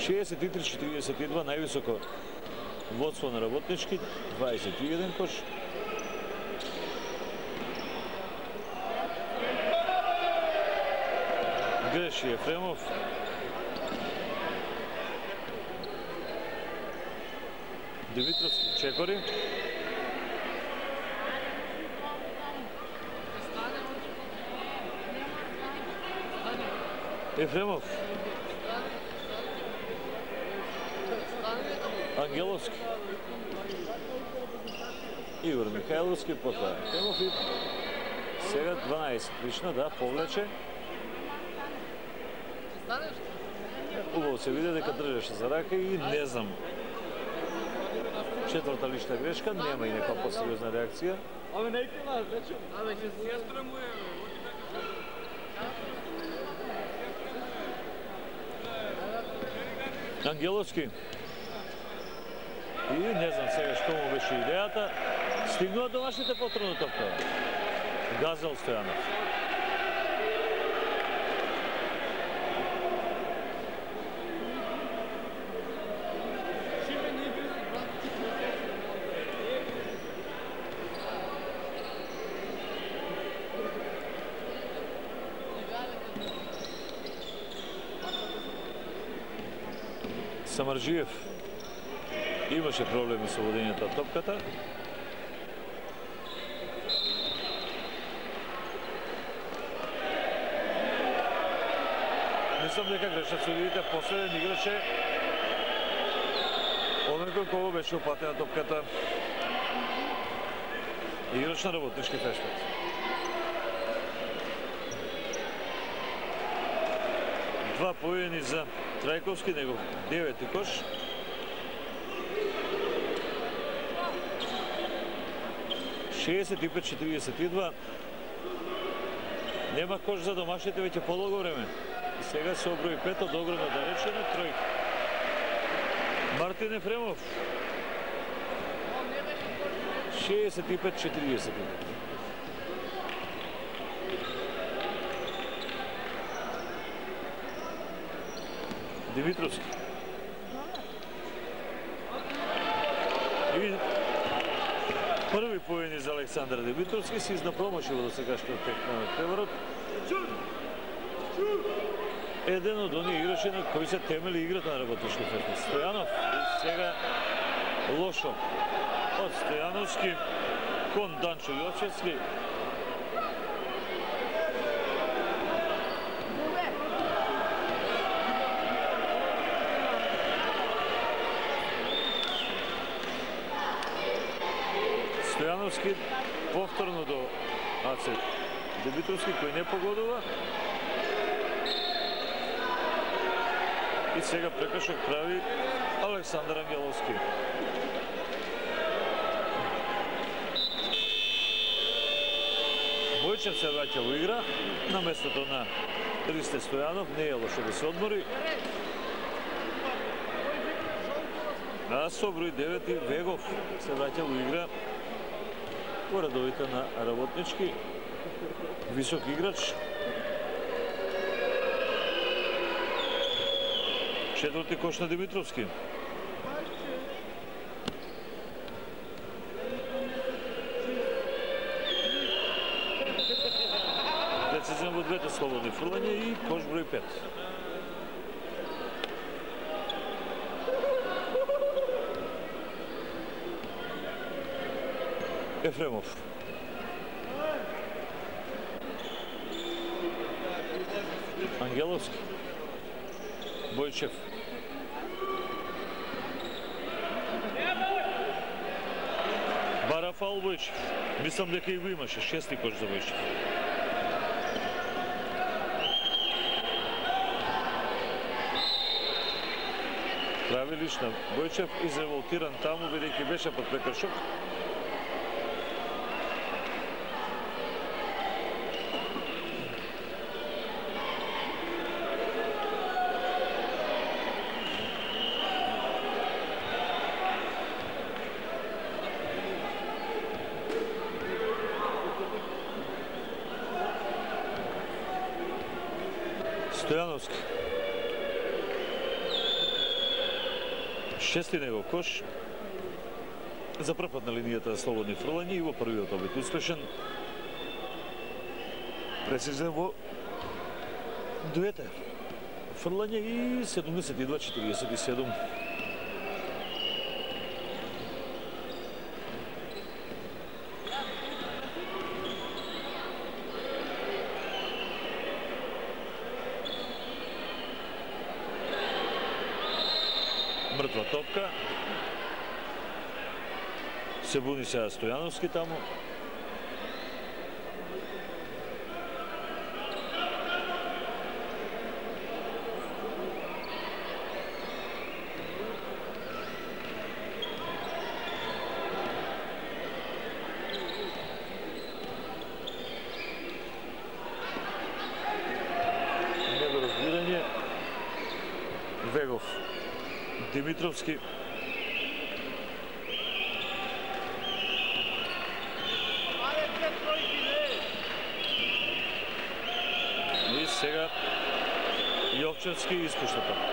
S1: 63-42, највисоко водство на Работнички, 21 кош. Греши Ефремов. Димитровски чекори. Ефремов. Ангеловски. Игор Михайловски, потоа Ефремов и сега 12. Лично, да, повлече. Убаво се види дека држеше за рака и не знам. Четврта лична грешка, нема и некаква посериозна реакција.
S2: Абе, не икона, вече. Абе, ќе се стремуе.
S1: Ангеловски. И не знам сега што му беше идејата. Стигнува домашните потребно топка. Газел Стојанов. Самарджиев имаше проблеми со водењето на топката. Мислам дека грешат судиите, последен играче оној кој кого беше упатена топката. Играч на Работнички Фешпет. Два поени за Трајковски, негов 9-ти кош. Шеесет и 5-42. Нема кош за домашните веќе подолго време. И сега се оброи 5 од огромна далечина, тројка. Мартин Ефремов. 65-40. Димитровски. И први поени за Александар Димитровски се изнапромаши во досегашниот тек на преварот. Еден од оние играчи на кои се темели играта на Работнички Фешпет. Стојанов и сега лошо од Стојановски кон Данчо Јовчевски. Стојановски повторно до Аце Димитровски кој не погодува. И сега прекршок прави Александар Ангеловски. Бојчев се враќа во игра на местото на Ристе Стојанов. Не е лошо да се одмори. А со број 9 Вегов се враќа во игра во редовите на Работнички. Висок играч. Четврти кош на Димитровски. Прецизен во двете слободни фрлања и кош број 5. Ефремов. Ангеловски. Бојчев. Бара фаул Бојчев. Мислам дека и го имаше. Шести кош за Бојчев. Прави лична Бојчев изреволтиран таму, бидејќи беше под прекршок. Стојановски. Шести негов кош. За прв пат на линијата слободни фрлања и во првиот обид успешен. Прецизен во двете фрлања и 72-47. Мртва топка. Се буни сега Стојановски таму. Недоразбирање. Вегов. Димитровски. И сега Јовчевски испушта топка.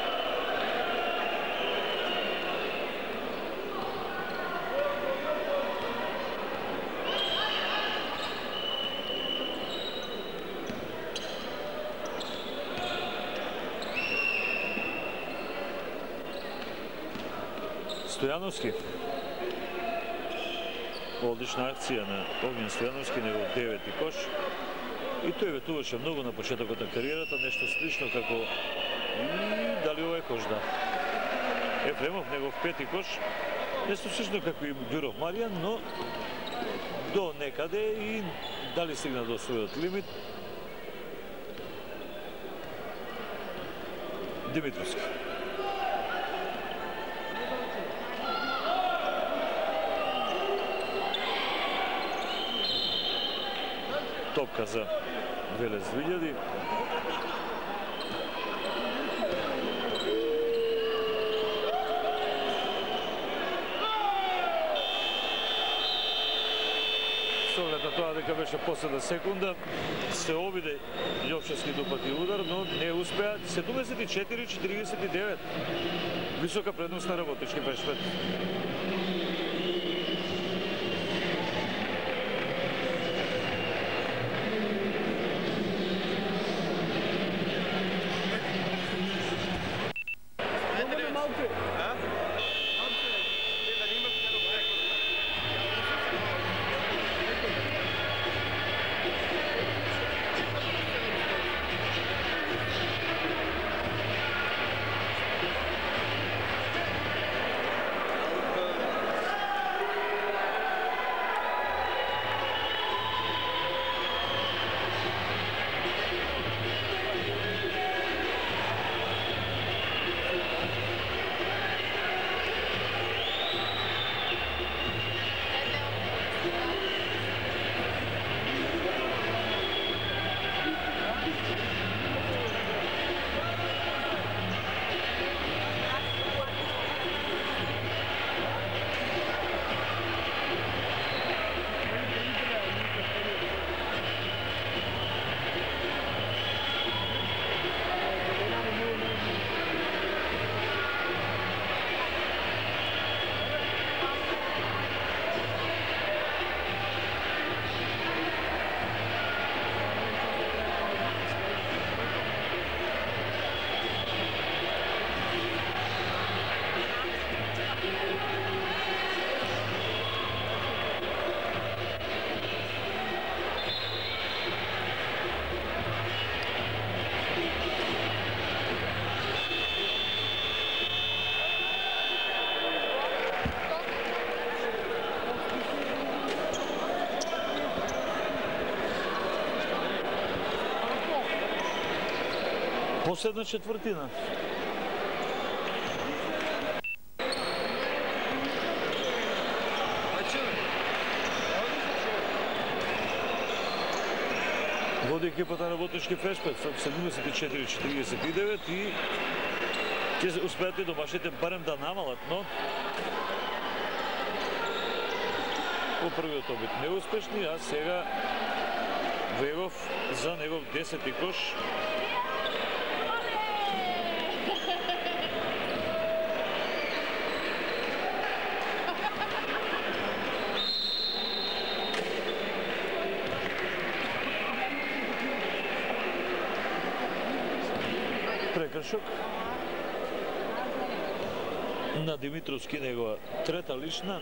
S1: Стојановски. Одлична акција на Огњен Стојановски, негов 9-ти кош. И тој ветуваше многу на почетокот на кариерата, нешто слично како и дали овој кош да. Ефремов, негов 5-ти кош, нешто слично како и Бюров Маријан, но до некаде и дали стигна до својот лимит. Димитровски. Топка за Велес 2000. Со оглед на тоа дека беше последна секунда, се обиде Јовчевски да упати удар, но не успеа. 74-49. Висока предност на Работнички Пешпет. Последна четвртина. Води екипата на Работнички Пешпет со 74-49 и ќе успеат и домашните барем да намалат, но во првиот обид неуспешни, а сега Вегов за негов 10-ти кош. Прекршок на Димитровски, негова трета лична.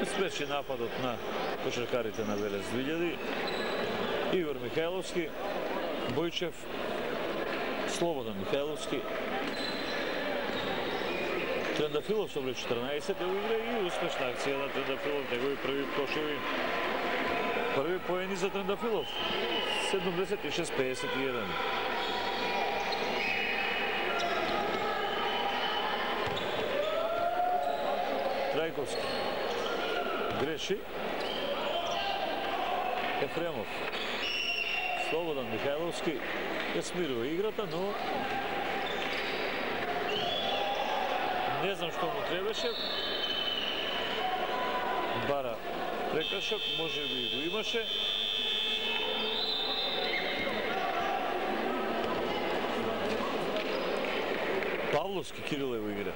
S1: Спречи нападот на кошаркарите на Велес 2000. Игор Михайловски, Бојчев, Слободан Михайловски. Трендафилов со број 14 у игра и успешна акција на Трендафилов, негови први кошеви. Први поени за Трендафилов. 76-51. Трајковски греши. Ефремов. Слободан Михайловски ја смирува играта, но не знам што му требаше. Бара прекршок, може би го имаше. Павловски Кириле во игра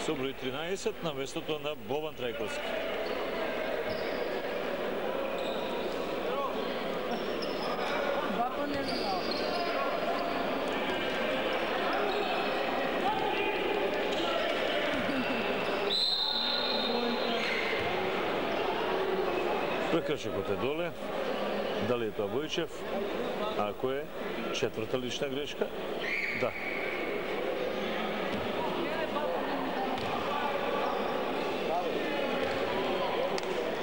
S1: со број 13 на местото на Бобан Трајковски. Прекршокот е доле. Дали е тоа Бојчев? Ако е четврта лична грешка? Да.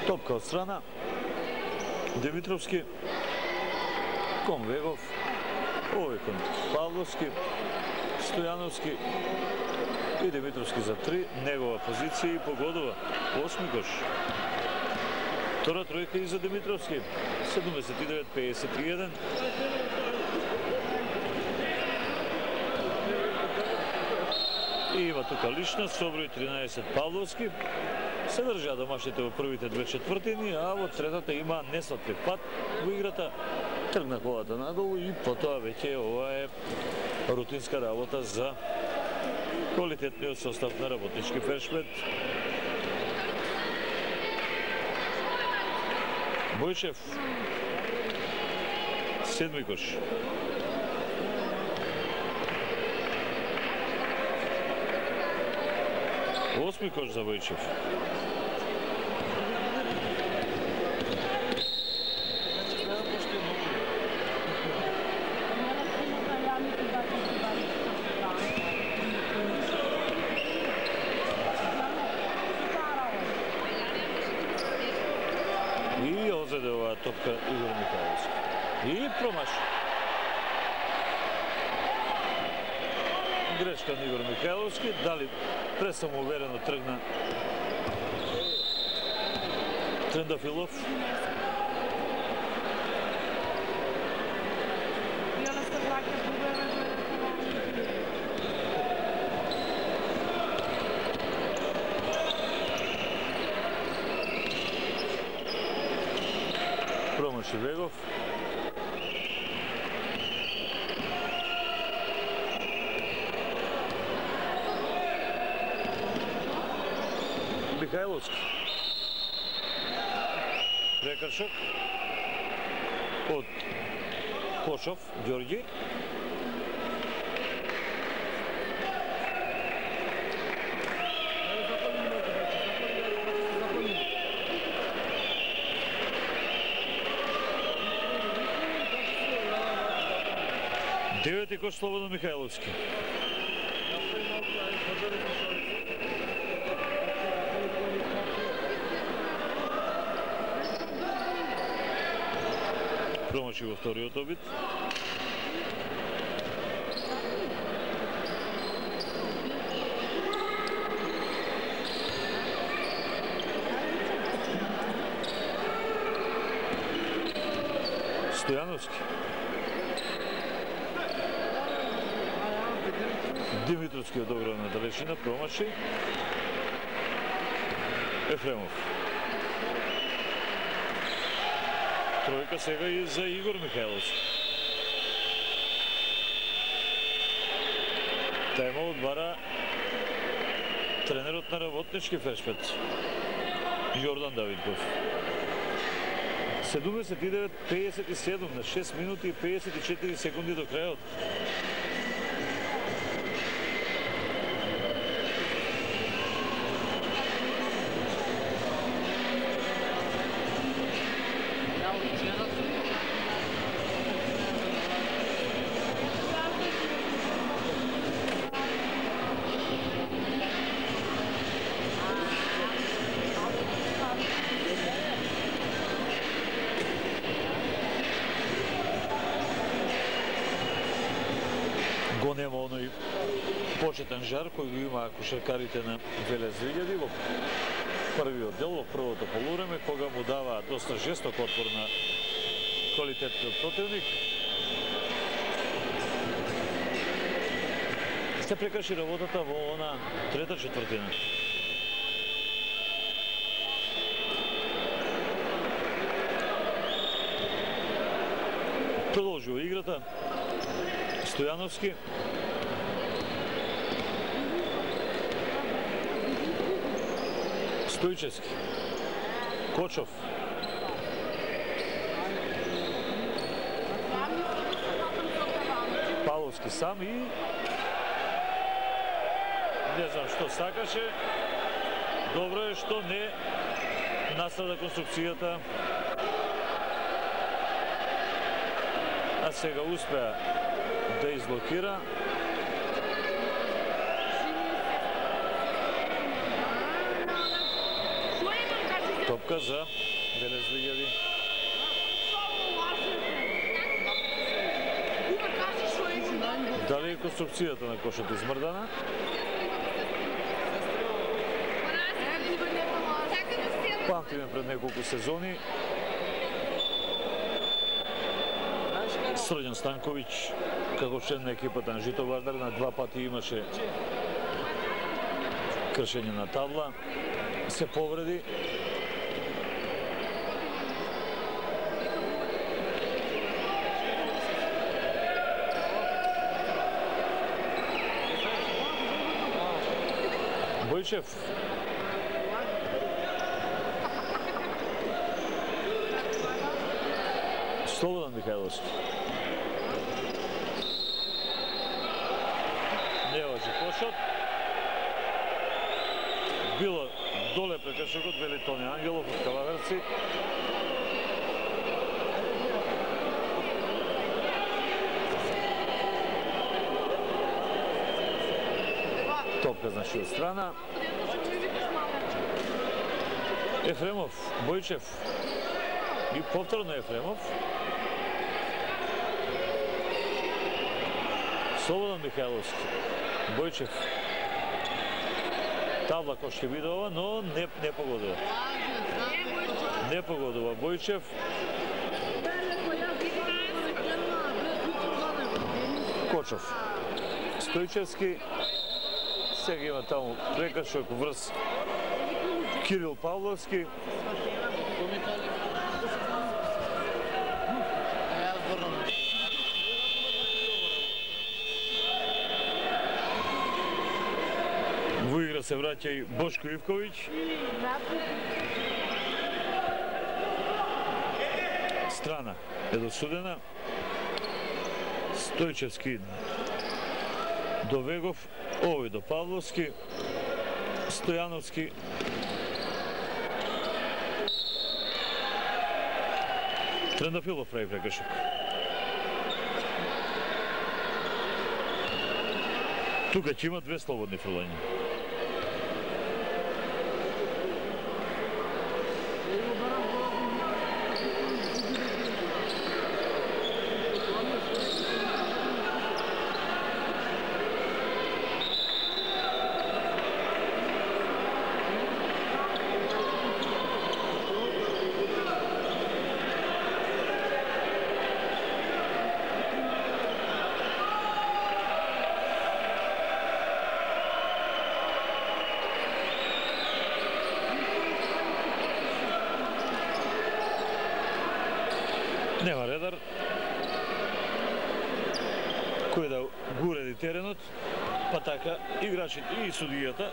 S1: Топка од страна. Димитровски кон Вегов. Овој кон Павловски, Стојановски и Димитровски за 3. Негова позиција и погодува. 8 кош. Втора тројка и за Димитровски. 79-51. И има тука лична со број 13 Павловски. Се држа домашните во првите две четвртини, а во третата има несладлив пат во играта. Тргна колата надолу и потоа веќе ова е рутинска работа за квалитетниот состав на Работнички Фершпет. Бојчев, седми кош. Осми кош за Бојчев. И озеде оваа топка Игор Михайловски. И промаши. Грешка на Игор Михайловски, дали пресамоуверено тргна Трендафилов. Промаши Вегов. Михайловски. Прекршок од Кошов, Ѓорѓи. Девети кош Слободан Михайловски. Промаши во вториот обид. Стојановски. Димитровски одобрува на далечина, промаши. Ефремов. Тројка сега и за Игор Михайловски. Тајмаут бара тренерот на Работнички Фершпет Јордан Давидков. 79-57 на 6 минути и 54 секунди до крајот. Го нема оној почетен жар кој го има кошаркарите на Велес 2000 во првиот дел, во првото полувреме, кога му дава доста жесток отпор на квалитетниот противник. Се прекрши работата во она трета четвртина. Продолжува играта. Стојановски. Стојчевски. Кочов. Павловски сам и не знам што сакаше. Добро е што не настрада конструкцијата. А сега успеа да изблокира. Топка за Велес 2000. Дали е конструкцијата на кошот измрдана? Памтиме пред неколку сезони Срđan Станковиć, како член на екипата на Жито Вардар, на 2 пати имаше кршење на табла, се повреди. Бојчев. Слободан Михајловски. Не важи кошот. Било доле прекршокот, вели Тони Ангелов од Калаверци. Топка значи од страна. Ефремов, Бојчев и повторно Ефремов. Слободан Михајловски, Бојчев. Табла кој ќе биде ова, но не погодува. Не погодува Бојчев. Кочов. Стојчевски. Сега има таму прекршок врз Кирил Павловски. Во игра се враќа и Бошко Ивковиќ. Страна е досудена. Стојчевски до Вегов, овој до Павловски, Стојановски. Трендафилов прави прекршок. Тука ќе има 2 слободни фрлања. Нема редар кој да го уреди теренот, па така играчите и судијата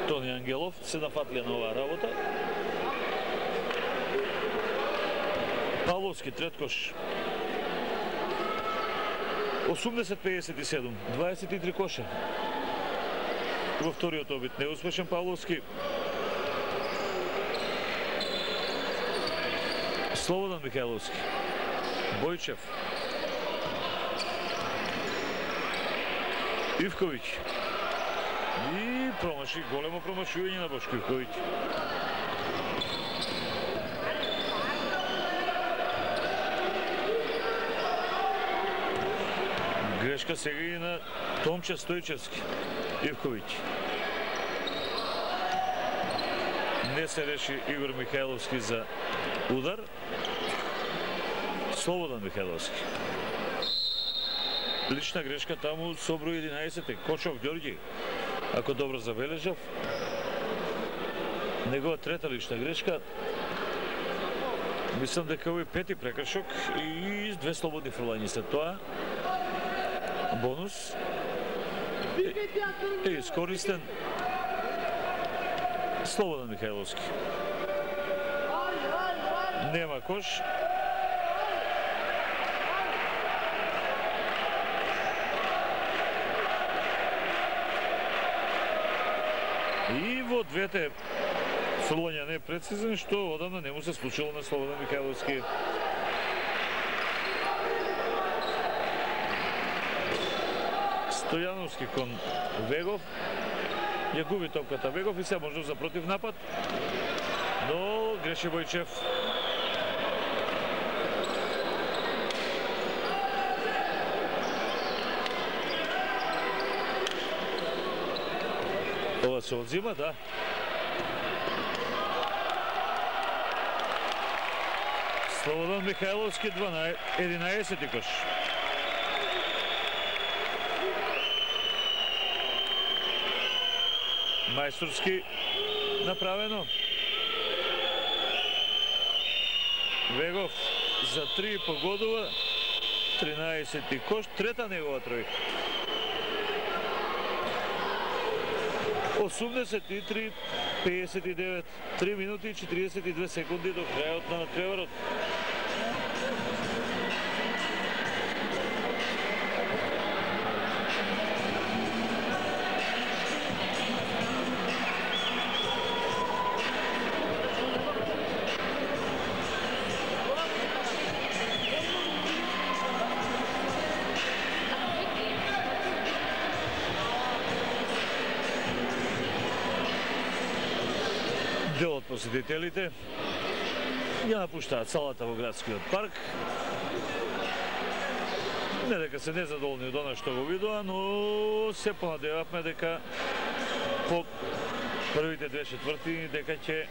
S1: Тони Ангелов се нафатлија на оваа работа. Павловски, трет кош. 80-57, 23 коша. Во вториот обид неуспешен Павловски. Слободан Михайловски. Бојчев. Ивковиќ. И промаши, големо промашување на Бошко Ивковиќ. Грешка сега и на Томче Стојчевски. Ивковиќ. Не се реши Игор Михайловски за удар. Слободан Михайловски. Лична грешка таму со број 11. Кочов Ѓорѓи. Ако добро забележав. Негова трета лична грешка. Мислам дека овој пети прекршок и две слободни фрлања след тоа. Бонус е искористен. Слободан Михайловски. Нема кош. И во двете фрлања непрецизен, што одамна не му се случило на Слободан Михайловски. Стојановски кон Вегов. Ја губи топката Вегов и се можел за против напад. Но греши Бојчев. Ова се одзима, да. Слободан Михайловски 11 кош. Мајсторски направено. Вегов за 3 погодува. 13 кош, трета негова тројка. 83-59, 3 минути и 42 секунди до крајот на надпреварот. Дел од посетителите ја напуштаат салата во градскиот парк. Не дека се незадоволни од она што го видоа, но се понадевавме дека по првите две четвртини дека ќе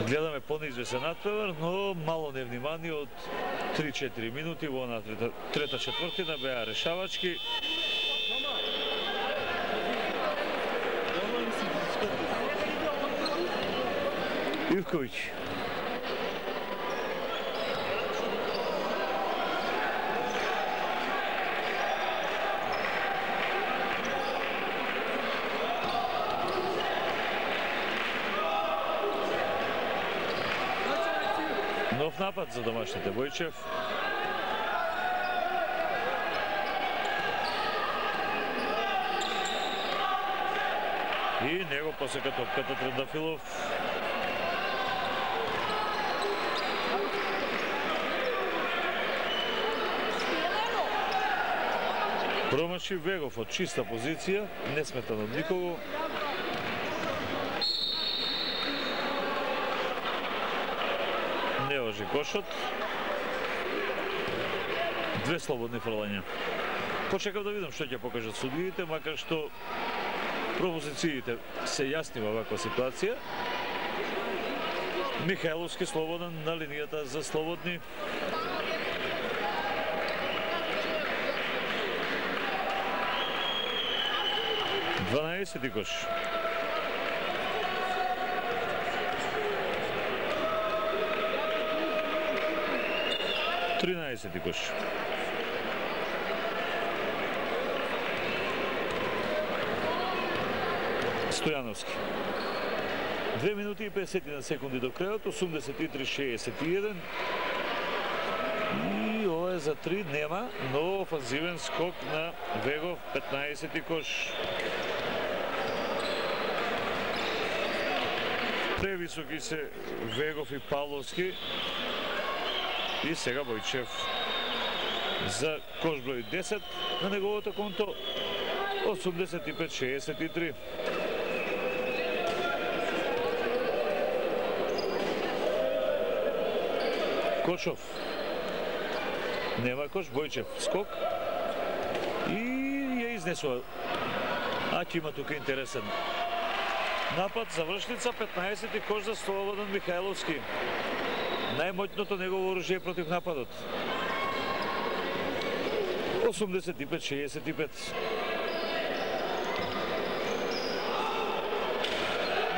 S1: гледаме понеизвесен надпревар, но мало невнимание од 3-4 минути во на трета четвртина беа решавачки. Ивковиќ. Нов напад за домашните Бојчев. И него посека топката Трендафилов. Промаши Вегов од чиста позиција, не сметан од никого. Не важи кошот. Две слободни фрлања. Почекав да видам што ќе покажат судиите, макар што пропозициите се јасни во ваква ситуација. Михайловски слободен на линијата за слободни. Дванаесети кош. Тринаесети кош. Стојановски. 2 минути и 50 секунди до крајот, 83-61. И ова е за 3, нема, но офанзивен скок на Вегов, 15-ти кош. Превисоки се Вегов и Павловски. И сега Бојчев за кош број 10 на неговото конто, 85-63. Кочов. Нема кош, Бојчев скок. И ја изнесува. Аки има тука интересен напад, завршница, 15-ти кош за Слободан Михајловски. Најмоќното негово оружје против нападот. 85-65.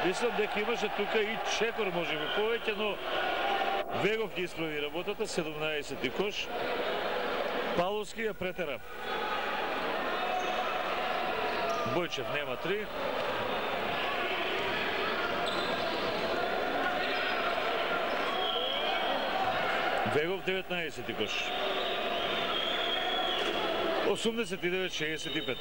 S1: Мислам дека имаше тука и чекор, може би повеќе, но Вегов ги исправи работата, 17-ти кош. Павловски ја претера. Бојчев нема 3. Вегов 19-ти кош. 89-65.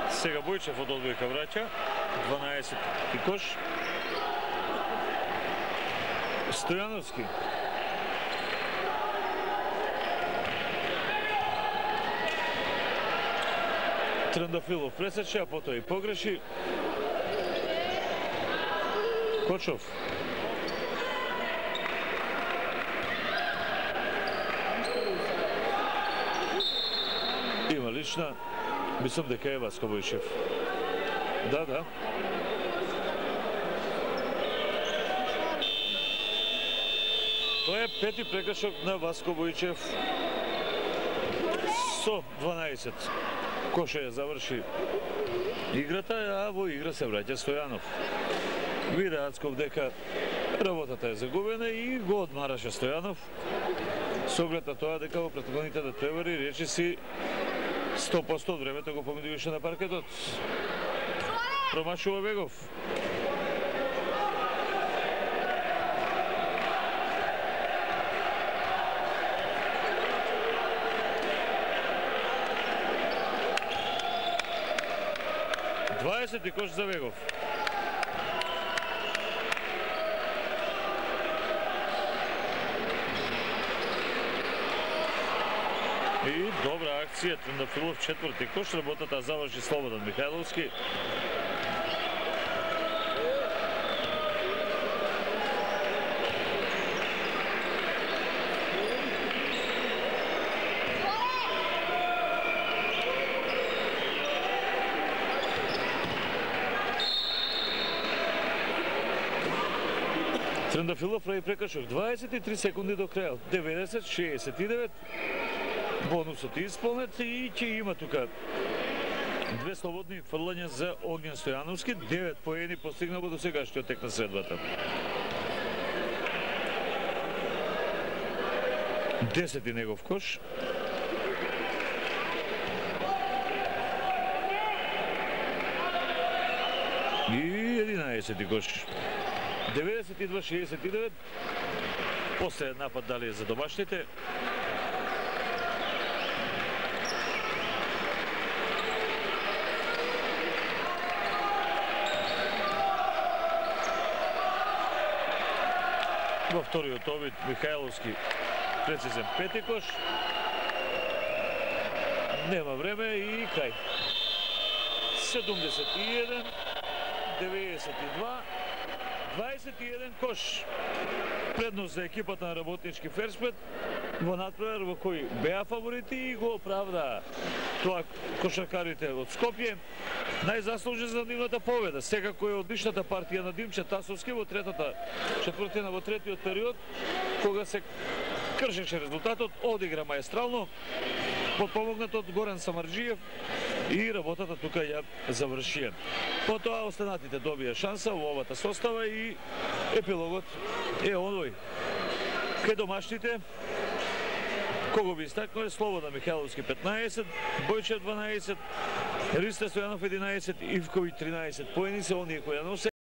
S1: Сега Бојчев од одбојка враќа, 12-ти кош. Стојановски. Трендафилов пресече, а потоа и погреши. Кочов. Има лична. Мислам дека е Васко Бојчев. Да. Тоа е пети прекршок на Васко Бојчев со 12. Коша ја заврши играта, а во игра се враќа Стојанов. Виде Ацков дека работата е загубена и го одмараше Стојанов. Со оглед на тоа дека во претходните натпревари речиси 100% од времето го поминуваше на паркетот. Промашува Вегов. Дваесети кош за Вегов. И добра акција на Филов, четврти кош, работата заврши Слободан Михајловски. Трендафилов прави прекршок, 23 секунди до крајот, 90-69. Бонусот е исполнет и ќе има тука две слободни фрлања за Огњен Стојановски, 9 поени постигна во досегашниот тек на средбата. 10 негов кош. И 11 кош. 92-69. После напад дали за домашните. Во вториот обид Михајловски прецизен пети кош. Нема време и крај. 71, 92, 21 кош. Предност за екипата на работнички Ферспет во натпревар во кој беа фаворити и го оправдаа тоа кошаркарите од Скопје. Најзаслужен за нивната победа секако е одличната партија на Димче Тасовски во третата четвртина, во третиот период, кога се кршеше резултатот, одигра маестрално, подпомогнат од Горан Самарджиев и работата тука ја завршија. Потоа останатите добија шанса во овата состава и Епилогот е оној кај домашните, кого би истакнале: Слободан Михайловски 15, Бојчев 12, Ристо Стојанов 11, Ивковиќ 13 поени се оние кои ја носе